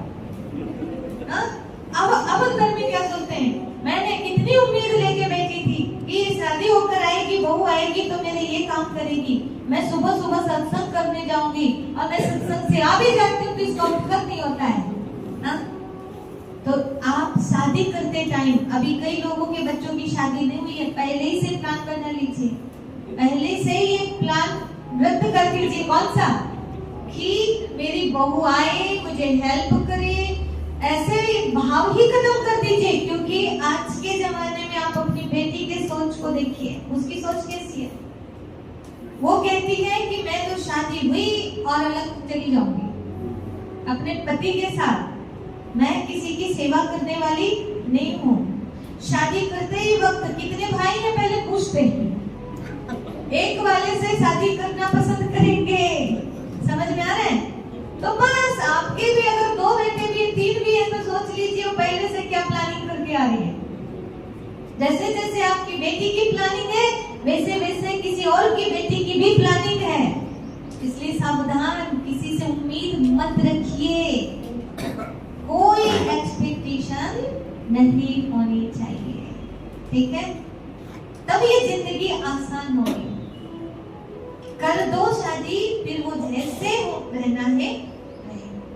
अब अंदर में क्या सोचते हैं? मैंने कितनी उम्मीद लेके बैठी थी कि शादी होकर आएगी, बहू आएगी तो मेरे ये काम करेगी, मैं सुबह सुबह सत्संग करने जाऊंगी, और मैं सत्संग से आ भी जाती हूँ तो इसका उत्तर नहीं होता है ना? तो आप शादी करते टाइम, अभी कई लोगों के बच्चों की शादी नहीं हुई है, पहले ही से प्लान बना लीजिए, पहले से ही ये प्लान रद्द कर दीजिए। कौन सा? कि मेरी बहू आए, मुझे हेल्प करे, ऐसे भाव ही खत्म कर दीजिए। क्योंकि आज के जमाने में आप अपनी बेटी के सोच को देखिए, उसकी सोच कैसी है? वो कहती है कि मैं तो शादी हुई और अलग चली जाऊंगी अपने पति के साथ, मैं किसी की सेवा करने वाली नहीं हूँ। शादी करते ही वक्त कितने भाई हैं पहले पूछते हैं, एक वाले से शादी करना पसंद करेंगे। समझ में आ रहा है? तो बस आपके भी अगर 2 बेटे भी 3 भी है तो सोच लीजिए वो पहले से क्या प्लानिंग करके आ रही है। जैसे जैसे आपकी बेटी की प्लानिंग है वैसे वैसे किसी और की बेटी की भी प्लानिंग है। इसलिए सावधान, किसी से उम्मीद मत रखिए, कोई एक्सपेक्टेशन नहीं होनी चाहिए, ठीक है? तब ये जिंदगी आसान होगी। कर दो शादी, फिर वो जैसे रहना है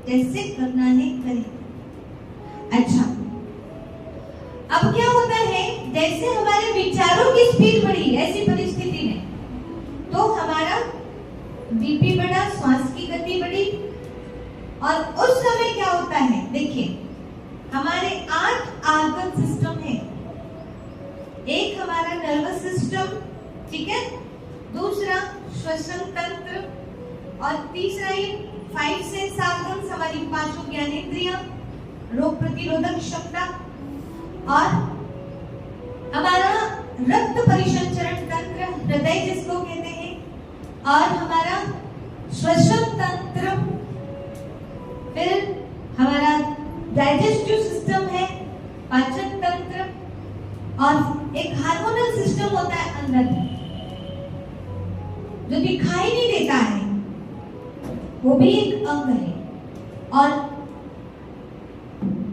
जैसे करना है करें। अच्छा, अब क्या होता है, जैसे हमारे विचारों की स्पीड बढ़ी ऐसी परिस्थिति में तो हमारा बीपी बढ़ा, श्वास की गति बढ़ी, और उस समय क्या होता है, देखिए हमारे 8 आर्गन सिस्टम है। एक हमारा नर्वस सिस्टम, ठीक है, दूसरा श्वसन तंत्र, और तीसरा ये 5 सेंस ऑर्गन्स, हमारी 5 ज्ञानेंद्रियां, रोग प्रतिरोधक क्षमता, और हमारा रक्त परिसंचरण तंत्र, हृदय जिसको कहते हैं, और हमारा श्वसन तंत्र, फिर हमारा डाइजेस्टिव सिस्टम है, पाचन तंत्र, और एक हार्मोनल सिस्टम होता है अंदर जो दिखाई नहीं देता है, वो भी एक अंग है, और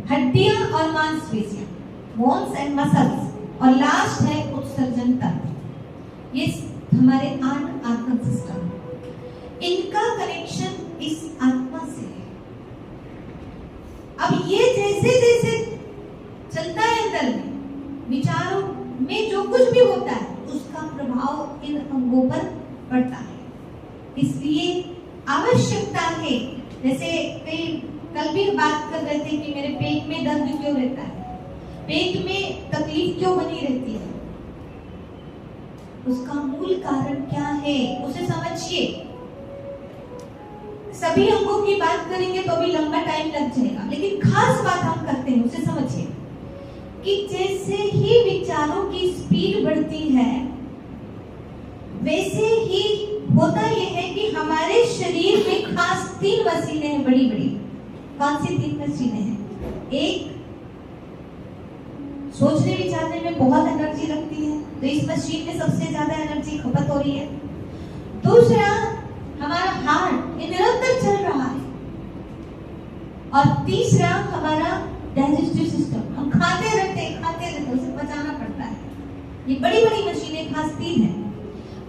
हड्डियां और मांसपेशियां, बोन्स एंड मसल्स, और लास्ट है उत्सर्जन तंत्र। ये हमारे 8 आर्गन सिस्टम, इनका कनेक्शन इस आत्मा से है। अब ये जैसे जैसे चलता है अंदर में, विचारों में जो कुछ भी होता है उसका प्रभाव इन अंगों पर पड़ता है। इसलिए आवश्यकता है, जैसे कल भी बात कर रहे थे कि मेरे पेट में दर्द क्यों रहता है, पेट में तकलीफ क्यों बनी रहती है, उसका मूल कारण क्या है उसे समझिए। सभी अंगों की बात करेंगे तो भी लंबा टाइम लग जाएगा, लेकिन खास बात हम करते हैं उसे समझिए कि जैसे ही विचारों की स्पीड बढ़ती है वैसे ही होता यह है कि हमारे शरीर में खास 3 मशीनें हैं, बड़ी बड़ी। कौन सी 3 मशीनें हैं? एक, सोचने विचारने में बहुत एनर्जी लगती है तो इस मशीन में सबसे ज्यादा एनर्जी खपत हो रही है। दूसरा, हमारा हार्ट ये निरंतर चल रहा है, और तीसरा हमारा डाइजेस्टिव सिस्टम, हम खाते रहते उसे पचाना पड़ता है। ये बड़ी बड़ी मशीनें खास 3 है।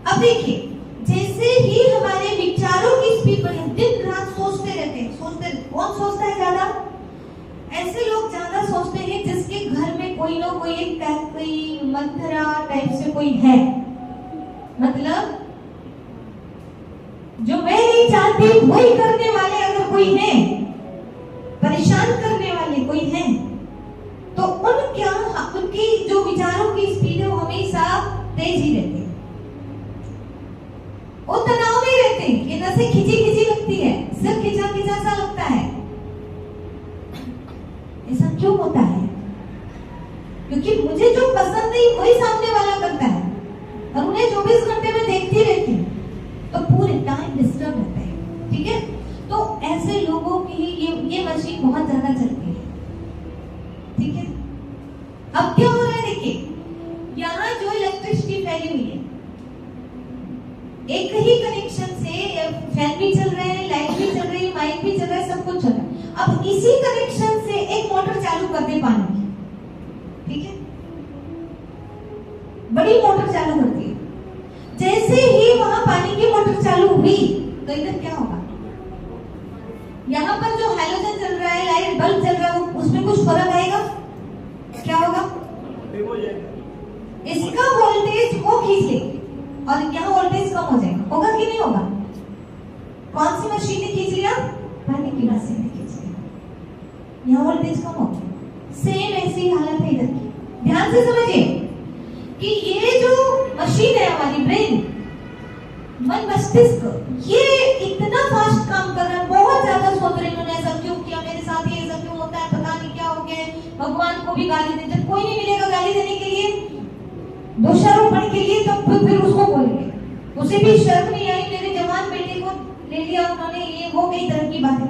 अब देखिए, जैसे ही हमारे विचारों की स्पीड बढ़े, दिन रात सोचते रहते हैं, कौन सोचता है ज्यादा? ऐसे लोग ज्यादा सोचते हैं जिसके घर में कोई ना कोई एक कोई मंथरा टाइप से कोई है, मतलब जो मैं नहीं चाहती वही करने वाले अगर कोई है, परेशान करने वाले कोई है, तो उनकी जो विचारों की स्पीड है वो हमेशा तेज ही रहती है, वो तनाव में रहते हैं, ये नसें खिंची लगती है, सिर खिंचा सा लगता है। ऐसा क्यों होता है? क्योंकि मुझे जो पसंद नहीं वही सामने वाला करता है, और उन्हें 24 घंटे में देखती रहती हूँ तो पूरे टाइम डिस्टर्ब रहता है, ठीक है? तो ऐसे लोगों की ये मशीन बहुत ज्यादा चलती है, ठीक है? अब क्या हो रहा है, देखिए यहाँ जो इलेक्ट्रिसिटी फैली हुई है, एक ही कनेक्शन से फैन भी चल रहे हैं, लाइट भी चल रही है, माइक भी चल रहा है, सब कुछ चल रहा है। अब इसी कनेक्शन से एक मोटर चालू कर दे पानी की, ठीक है, बड़ी मोटर चालू कर दी, जैसे ही वहां पानी की मोटर चालू हुई तो इधर क्या होगा? यहाँ पर जो हैलोजन चल रहा है, लाइट बल्ब चल रहा है, उसमें कुछ फर्क आएगा? क्या होगा? इसका वोल्टेज वो खींच ले और यहाँ वोल्टेज कम हो जाएगा, होगा कि नहीं होगा? कौन सी मशीन ने खींच लिया? पानी की मशीन ने खींच लिया, यहाँ वोल्टेज कम हो गया। सेम ऐसी हालत है इधर की। ध्यान से समझिए कि ये जो मशीन है हमारी ब्रेन, मन मस्तिष्क, ये इतना फास्ट काम कर रहा है, बहुत ज्यादा सोच रहे हैं, ऐसा क्यों किया मेरे साथ, ये ऐसा क्यों होता है, पता को भी गाली दे, जब कोई नहीं मिलेगा गाली देने के लिए, दोषारोपण के लिए, तब फिर उसको बोलेंगे। उसे भी शर्म नहीं आई, मेरे जवान बेटे को ले लिया उन्होंने, ये हो गई तरह की बातें।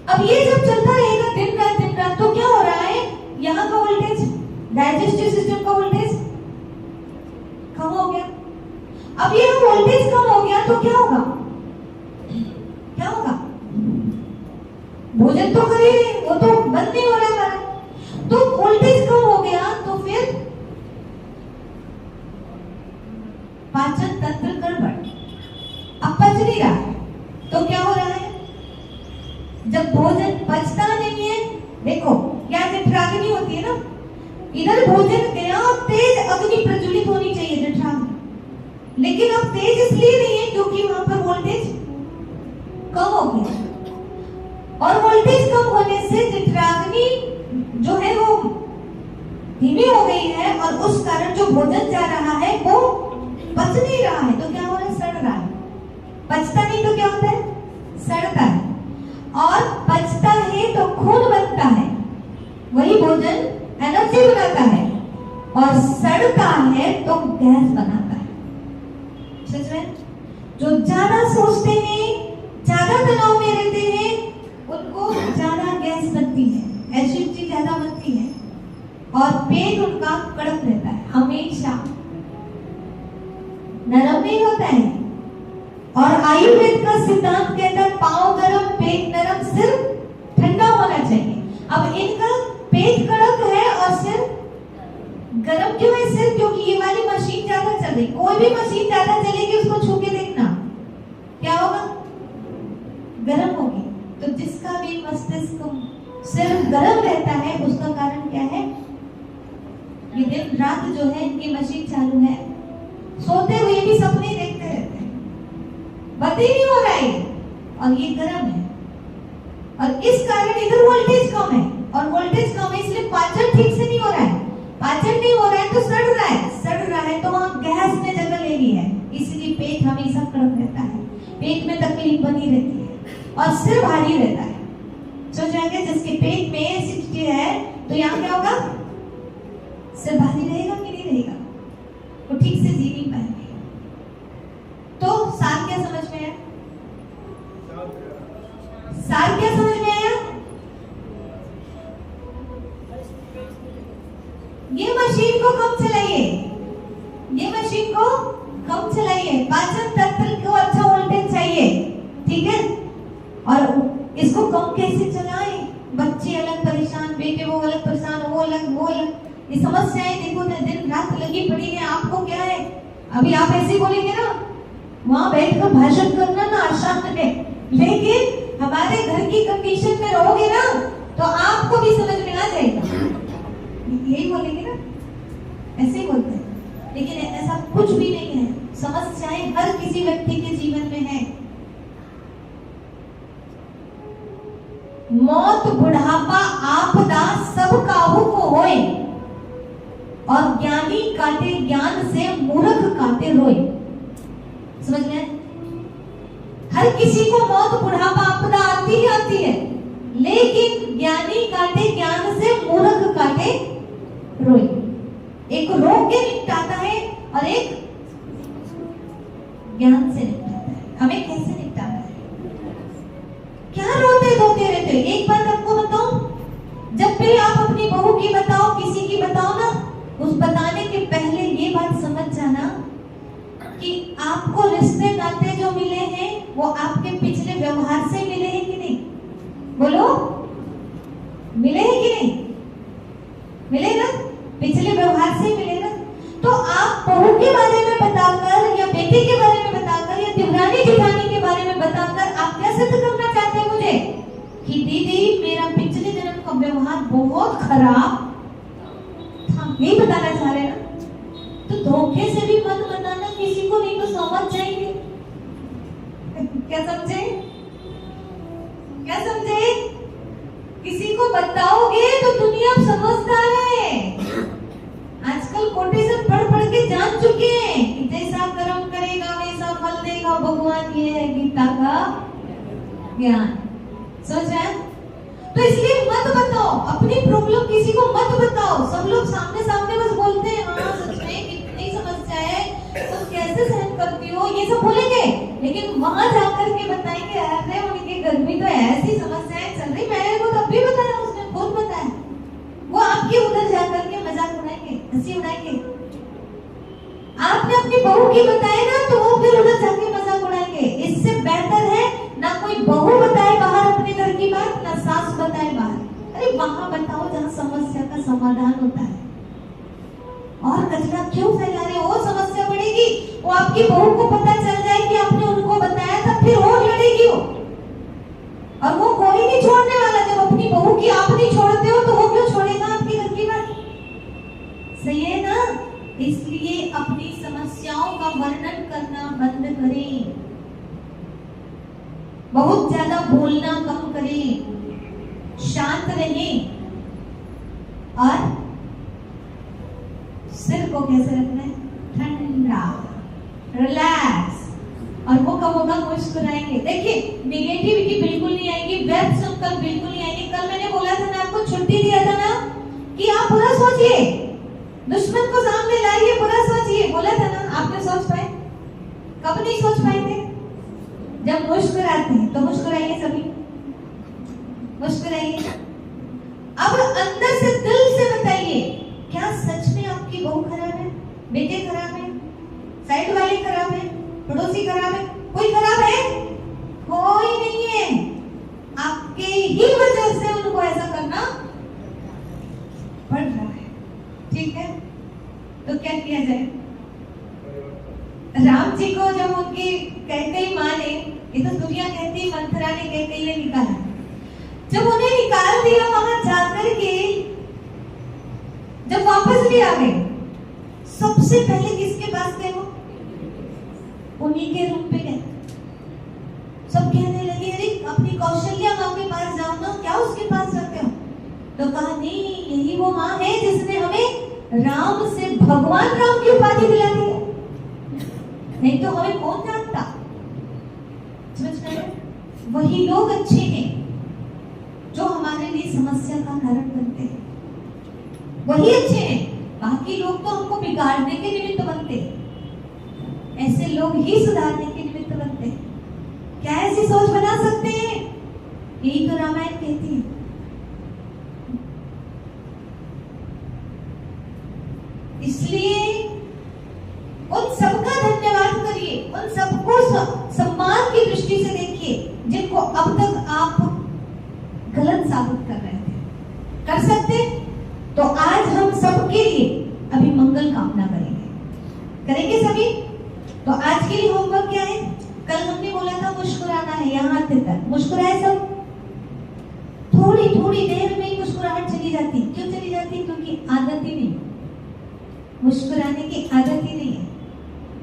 अब ये जब चलता रहेगा दिन रात, तो क्या हो रहा है, यहाँ का वोल्टेज, डाइजेस्टिव सिस्टम का वोल्टेज कम हो गया। अब ये वोल्टेज कम हो गया तो क्या होगा, क्या होगा, भोजन तो कर ही रहे, वो तो बंद नहीं हो रहा हमारा, तो वोल्टेज कम हो गया तो फिर पाचन तंत्र गड़बड़, अब पच नहीं रहा है, तो क्या हो रहा है, जब भोजन पचता नहीं है, देखो यहाँ जठराग्नि होती है ना, इधर भोजन गया और तेज अग्नि प्रज्वलित होनी चाहिए जठराग्नि, लेकिन अब तेज इसलिए नहीं है क्योंकि वहां पर वोल्टेज कम हो गया, और वोल्टेज कम होने से जठराग्नि जो है वो धीमी हो गई है, और उस कारण जो भोजन जा रहा है वो पच नहीं रहा है, तो क्या हो रहा है, सड़ रहा है। पचता नहीं तो क्या होता है, सड़ता है, और पचता है तो खून बनता है, वही भोजन एनर्जी बनाता है, और सड़ता है तो गैस बनाता है। सच में जो ज्यादा सोचते हैं, ज्यादा तनाव में रहते हैं, उनको ज्यादा गैस बनती है, एसिडिटी ज्यादा बनती है, और पेट उनका कड़क रहता है, हमेशा नरम नहीं होता है। और आयुर्वेद का सिद्धांत कहता है पांव गरम पेट नरम, सिर ठंडा होना चाहिए। अब इनका पेट कड़क है और सिर गरम क्यों है, सिर क्योंकि ये वाली मशीन ज्यादा चल रही, कोई भी मशीन ज्यादा चलेगी उसको छू के देखना क्या होगा, गरम होगी। तो जिसका भी मस्तिष्क सिर गरम रहता है उसका कारण क्या है, ये दिन रात जो है इनकी मशीन चालू है, सोते हुए भी सपने देखते रहते हैं, बंद ही नहीं हो रहा है, और ये गर्म है, और इस कारण इधर वोल्टेज कम है, और वोल्टेज कम है इसलिए पाचन ठीक से नहीं हो रहा है, पाचन नहीं हो रहा है तो सड़ रहा है तो वहाँ गैस ने जगह ले ली है, इसलिए पेट हमेशा कड़क रहता है, पेट में तकलीफ बनी रहती है, और सिर भारी रहता है। सोच जाएंगे जिसके पेट में एसिडिटी है तो यहाँ क्या होगा, सिर भारी रहेगा कि नहीं रहेगा, वो ठीक से जी नहीं पाएंगे। तो सार क्या समझ में आया, सार क्या समझ में आया, ये मशीन को कम चलाइए, ये मशीन को कम चलाइए, पाचन तंत्र को अच्छा वोल्टेज चाहिए, ठीक है, और इसको कम कैसे चलाएं, बच्चे अलग परेशान, बेटे वो अलग परेशान, वो अलग, ये समस्याएं देखो दिन रात लगी पड़ी है। आपको क्या है, अभी आप ऐसे बोलेंगे ना, वहां बैठकर भाषण करना ना आसान है, लेकिन हमारे घर की कंडीशन में रहोगे ना तो आपको भी समझ में आ जाएगा, यही बोलेंगे ना, ऐसे ही बोलते हैं, लेकिन ऐसा कुछ भी नहीं है, समस्याएं हर किसी व्यक्ति के जीवन में है। मौत बुढ़ापा आपदा सब काहू को होए, और ज्ञानी काटे ज्ञान से मूर्ख काटे रोए। समझ में, हर किसी को मौत बुढ़ापा आपदा आती है, लेकिन ज्ञानी काटे ज्ञान से मूर्ख काटे रोए। एक रोग के निपटाता है और एक ज्ञान से निपटाता है। हमें कैसे निपटाता है, क्या रोते धोते रहते। एक बात आपको बताओ, जब भी आप अपनी बहू की बताओ, किसी की बताओ ना, उस बताने के पहले ये बात समझ जाना कि आपको रिश्ते नाते जो मिले हैं वो आपके पिछले व्यवहार से मिले हैं कि नहीं, बोलो, मिले हैं कि नहीं, मिले ना, पिछले व्यवहार से मिले ना। तो आप बहू के बारे में बताकर या बेटे के बारे में बताकर या देवरानी जेठानी के बारे में बताकर आप क्या सिद्ध करना चाहते हैं मुझे, कि दीदी मेरा पिछले जन्म का व्यवहार बहुत खराब था, यही बताना चाह रहे हैं ना। तो धोखे से भी मत बताना किसी को, नहीं तो समझ जाएंगे। क्या समझे, क्या समझे, किसी को बताओगे तो दुनिया समझदार है, आजकल कोटेशन पढ़ के जान चुके हैं कि जैसा कर्म करेगा वैसा फल देगा भगवान, ये है गीता का ज्ञान। समझ रहे हैं, तो इसलिए मत बताओ अपनी प्रॉब्लम किसी उड़ाएंगे, हंसी उड़ाएंगे। आपने अपनी बहू की बताए ना तो वो फिर उधर जाके मजाक उड़ाएंगे। इससे बेहतर है ना कोई बहू बताए बाहर अपने घर की बात, ना सास बताए बाहर। अरे वहां बताओ जहाँ समस्या का समाधान होता है। और कचरा क्यों फैला रहे हो? वो समस्या बढ़ेगी। वो आपकी बहू को पता चल जाए कि आपने उनको बताया था, फिर और लड़ेगी वो। और वो कोई नहीं छोड़ने वाला। जब अपनी बहू की आप नहीं छोड़ते हो तो वो क्यों छोड़ेगा आपके घर की बात? सही है ना? इसलिए अपनी समस्याओं का वर्णन करना बंद करें, बहुत ज्यादा बोलना कम करें, शांत रहें। और सिर को कैसे रखना है? ठंडा, रिलैक्स। और वो कब होगा? मुस्कुराएंगे। देखिए निगेटिविटी बिल्कुल नहीं आएगी, व्यर्थ संकल्प बिल्कुल नहीं आएंगे। कल मैंने बोला था ना, आपको छुट्टी दिया था ना कि आप बुरा सोचिए, दुश्मन को सामने लाइए, बुरा सोचिए, बोला था ना। आपने सोच पाए? कब नहीं सोच पाए थे? जब मुस्कुराते हैं। तो मुस्कुराइए सभी, मुस्कुराइए। अब अंदर से दिल से बताइए, क्या सच में आपकी बहू खराब है, बेटे खराब है, साइड वाले खराब है, पड़ोसी खराब है? कोई खराब है? कोई नहीं है। आपके ही वजह से उनको ऐसा करना पड़ रहा है। ठीक है, तो क्या किया जाए? राम जी को जब उनकी कैकेयी माँ ने, ये तो दुनिया कहती मंथरा ने कैकेयी निकाला, जब उन्हें निकाल दिया वहां जाकर के, जब वापस भी आ गए, सबसे पहले किसके पास गए? वो उन्हीं के रूम पे गए। सब कहने लगे, अरे अपनी कौशल्या माँ के पास जाओ ना, क्या उसके पास जाते हो? तो कहा नहीं, यही वो माँ है जिसने हमें राम से भगवान राम की उपाधि दिला दी है, नहीं तो हमें कौन जानता। समझ गए? वही लोग अच्छे हैं जो हमारे लिए समस्या का कारण बनते हैं, वही अच्छे हैं। बाकी लोग तो हमको बिगाड़ने के निमित्त बनते हैं। ऐसे लोग ही सुधारने के निमित्त बनते हैं। क्या ऐसी सोच बना सकते हैं? यही तो रामायण कहती है। इसलिए उन सबका धन्यवाद करिए, उन सबको सम्मान की दृष्टि से देखिए जिनको अब तक आप गलत साबित कर रहे थे। कर सकते? तो आज हम सबके लिए अभी मंगल कामना करेंगे सभी। तो आज के लिए होमवर्क क्या है? कल हमने बोला था मुस्कुराना है, यहाँ तक मुस्कुराए सब। थोड़ी थोड़ी देर में ही मुस्कुराहट चली जाती। क्यों चली जाती? क्योंकि आदत ही नहीं, मुस्कुराने की आदत ही नहीं है।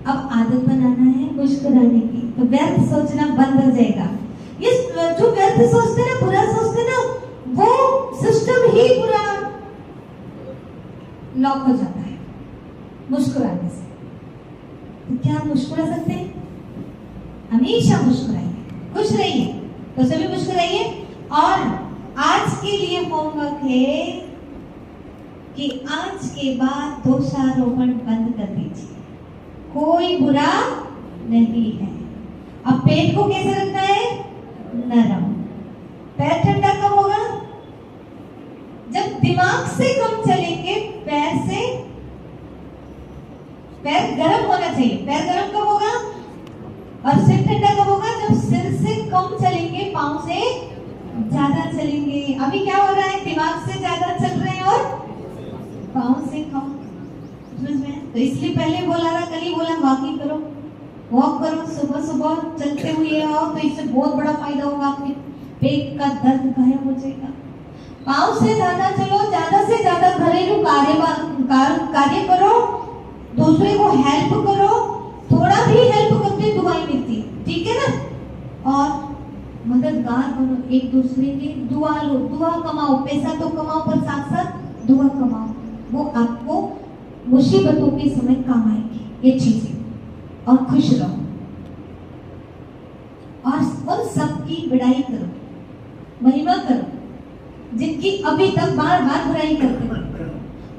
अब आदत बनाना है मुस्कुराने की, तो व्यर्थ सोचना बंद हो जाएगा। ये जो व्यर्थ सोचते ना, बुरा सोचते ना, वो सिस्टम ही पूरा लॉक हो जाता है मुस्कुराने से। तो क्या आप मुस्कुरा सकते हैं? हमेशा मुस्कुराइए, खुश रहिए। तो सभी मुस्कुराइए। और आज के लिए होमवर्क है कि आज के बाद दोषारोपण बंद कर दीजिए। कोई बुरा नहीं है। अब पेट को कैसे रखना है? नरम। पैर ठंडा कब होगा? जब दिमाग से कम चलेंगे, पैर गर्म होना चाहिए। पैर गर्म कब होगा? और सिर ठंडा कब होगा? जब सिर से कम चलेंगे, पांव से ज्यादा चलेंगे। अभी क्या हो रहा है? दिमाग से ज्यादा चल रहे हैं और पांव से कम। समझ में? तो इसलिए पहले बोला था, कल ही बोला, वॉकिंग करो, वॉक करो, सुबह सुबह चलते हुए आओ, तो इससे बहुत बड़ा फायदा होगा। आपके पेट का दर्द गायब हो जाएगा। पांव से ज्यादा चलो, ज्यादा से ज्यादा घरेलू कार्य करो, दूसरे को हेल्प करो। थोड़ा भी हेल्प करते दुआएं मिलती है। ठीक है ना? और मददगार बनो एक दूसरे के। दुआ लो, दुआ कमाओ। पैसा तो कमाओ, पर साथ साथ दुआ कमाओ। वो आपको मुसीबतों के समय काम आएगी ये चीजें। और खुश रहो और उन सबकी बड़ाई करो, महिमा करो जिनकी अभी तक बार बार बुराई करते हो।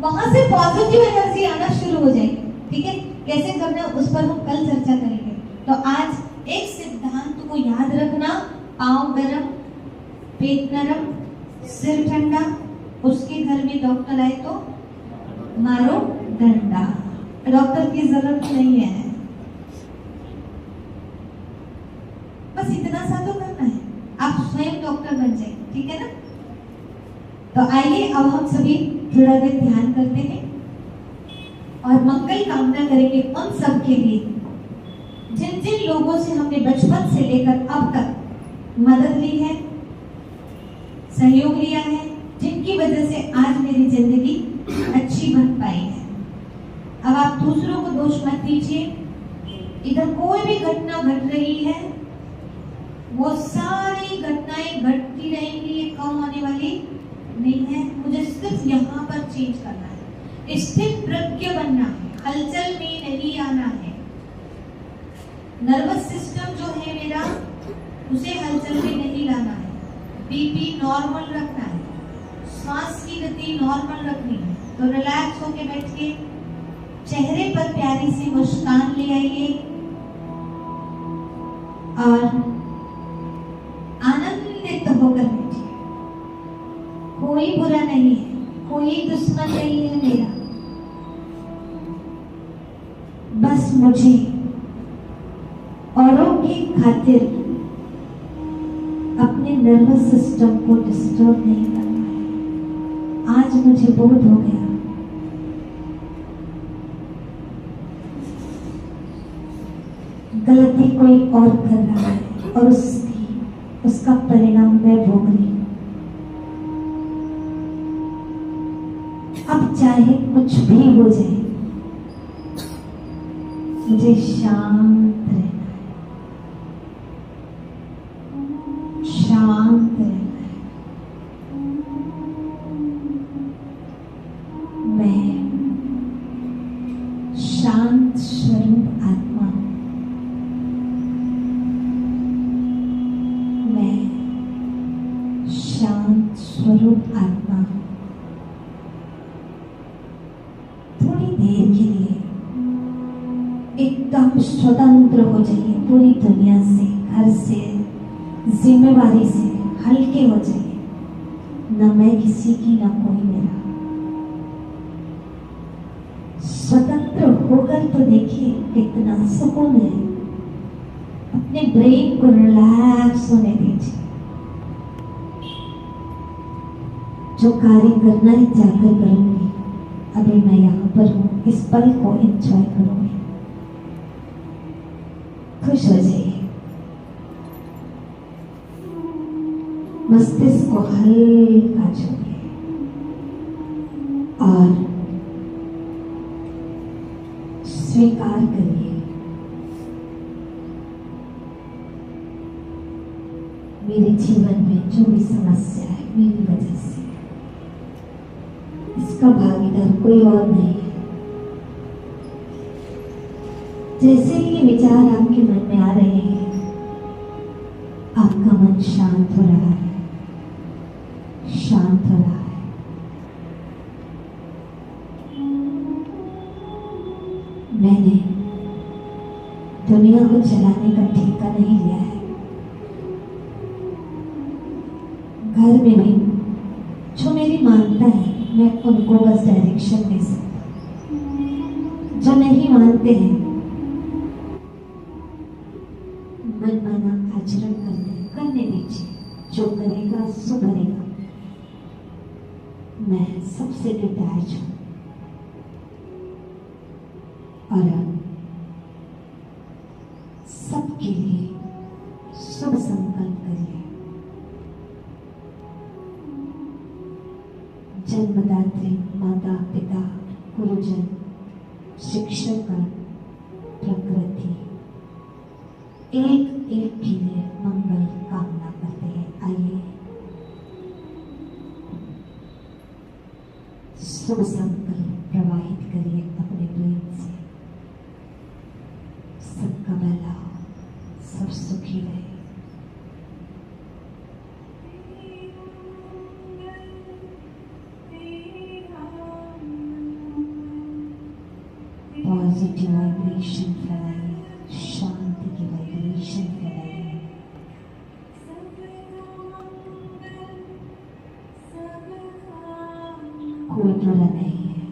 वहां से पॉजिटिव एनर्जी आना शुरू हो जाएगी। ठीक है? कैसे करना उस पर हम कल चर्चा करेंगे। तो आज एक सिद्धांत को याद रखना, पाँव गरम, पेट नरम, सिर ठंडा। उसके घर में डॉक्टर आए तो मारो डंडा। डॉक्टर की जरूरत नहीं है, बस इतना सा तो करना है, आप स्वयं डॉक्टर बन जाए, ठीक है ना। तो आइए अब हम सभी थोड़ा देर ध्यान करते हैं और मंगल कामना करेंगे उन सब के लिए जिन जिन लोगों से हमने बचपन से लेकर अब तक मदद ली है, सहयोग लिया है, जिनकी वजह से आज मेरी जिंदगी अच्छी बन पाई है। अब आप दूसरों को दोष मत दीजिए। इधर कोई भी घटना घट रही है, वो सारी घटनाएं घटती रहेंगी, ये कम होने वाली नहीं है। मुझे सिर्फ यहाँ पर चेंज करना है, स्थिर प्रज्ञ बनना है, हलचल में नहीं आना है। नर्वस सिस्टम जो है मेरा, उसे हलचल में नहीं लाना है। बीपी नॉर्मल रखना है, सांस की गति नॉर्मल रखनी है। तो रिलैक्स होके बैठिए, चेहरे पर प्यारी सी मुस्कान ले आइए और आनंदित होकर बैठिए। कोई बुरा नहीं है, कोई दुश्मन नहीं है मेरा, बस मुझे औरों की खातिर अपने नर्वस सिस्टम को डिस्टर्ब नहीं करना है। आज मुझे बोध हो गया, गलती कोई और कर रहा है और उसका परिणाम मैं भोग रही हूं। अब चाहे कुछ भी हो जाए, मुझे शांत रहना है, शांत रहना है। मैं शांत स्वरूप आत्मा हूं। मैं शांत स्वरूप आत्मा हूं। थोड़ी देर के लिए एकदम स्वतंत्र हो जाइए, पूरी दुनिया से, घर से, जिम्मेवारी से हल्के हो जाइए। न मैं किसी की, न कोई मेरा। स्वतंत्र होकर तो देखिए कितना सुकून है। अपने ब्रेन को रिलैक्स होने दीजिए। जो कार्य करना है जाकर करूंगी, अभी मैं यहाँ पर हूँ, इस पल को एंजॉय करूंगी। खुश हो जाइए, मस्तिष्क को हल्का छोड़िए और स्वीकार करिए, मेरे जीवन में जो भी समस्या है मेरी वजह से, इसका भागीदार कोई और नहीं है। जैसे ही ये विचार आपके मन में आ रहे हैं, आपका मन शांत हो रहा है, शांत हो रहा है। मैंने दुनिया को चलाने का ठेका नहीं लिया है। घर में भी जो मेरी मानता है, मैं उनको बस डायरेक्शन दे सकता। जो नहीं मानते हैं, मनमाना आचरण करने दीजिए। जो करेगा सो भरेगा। मैं सबसे डिटैच हूं और सबके लिए शुभ संकल्प करिए। जन्मदात्री माता पिता, गुरुजन, शिक्षकगण, प्रकृति एक एक के लिए मंगल कामना करते हैं। आइए शुभ संकल्प प्रवाहित करिए अपने ब्रेन से। सबका भला, सब सुखी रहे। पॉजिटिव वाइब्रेशन फैलाइए, शांति की वाइब्रेशन फैलाइए। कोई बुरा नहीं है,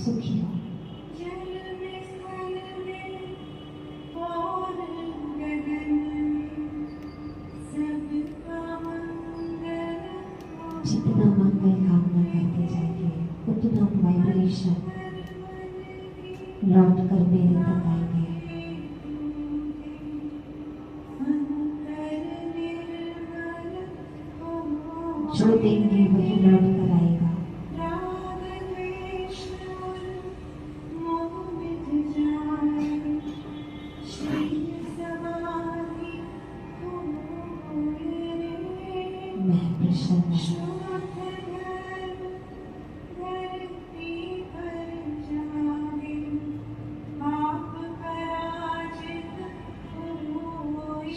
सुखी हो। जितना मंगल कामना करते जाएंगे उतना वाइब्रेशन लौट कर मेरे तक आएंगे। जो देंगे वही लौट कर आएगा। मैं प्रसन्न हूँ।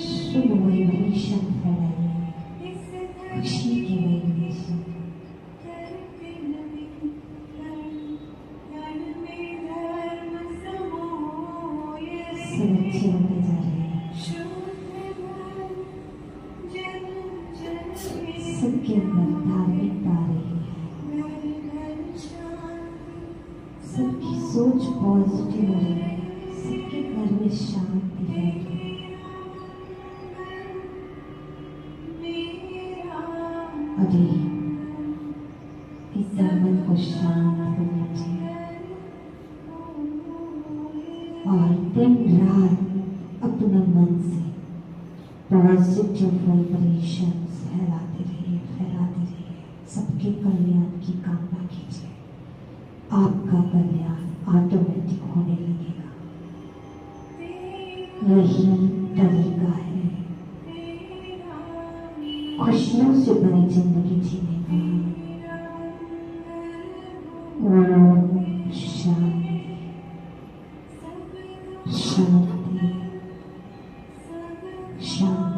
शुभ वाइब्रेशन फैलाइए, खुशी की वाइब्रेशन। सब अच्छे होते जा रहे हैं। सबके अंदर धार्मिकता आ रही है। सबकी सोच पॉजिटिव हो रही है। सबके घर में शांति है। अभी इस मन को शांत होना चाहिए और दिन रात अपने मन से पॉजिटिव वाइब्रेशंस फैलाते रहिए। सबके कल्याण की कामना कीजिए। आपका कल्याण ऑटोमेटिक होने लगेगा। यही तरीका है खुशियों से भरी जिंदगी जीने का। ओम शांति शांति शांति।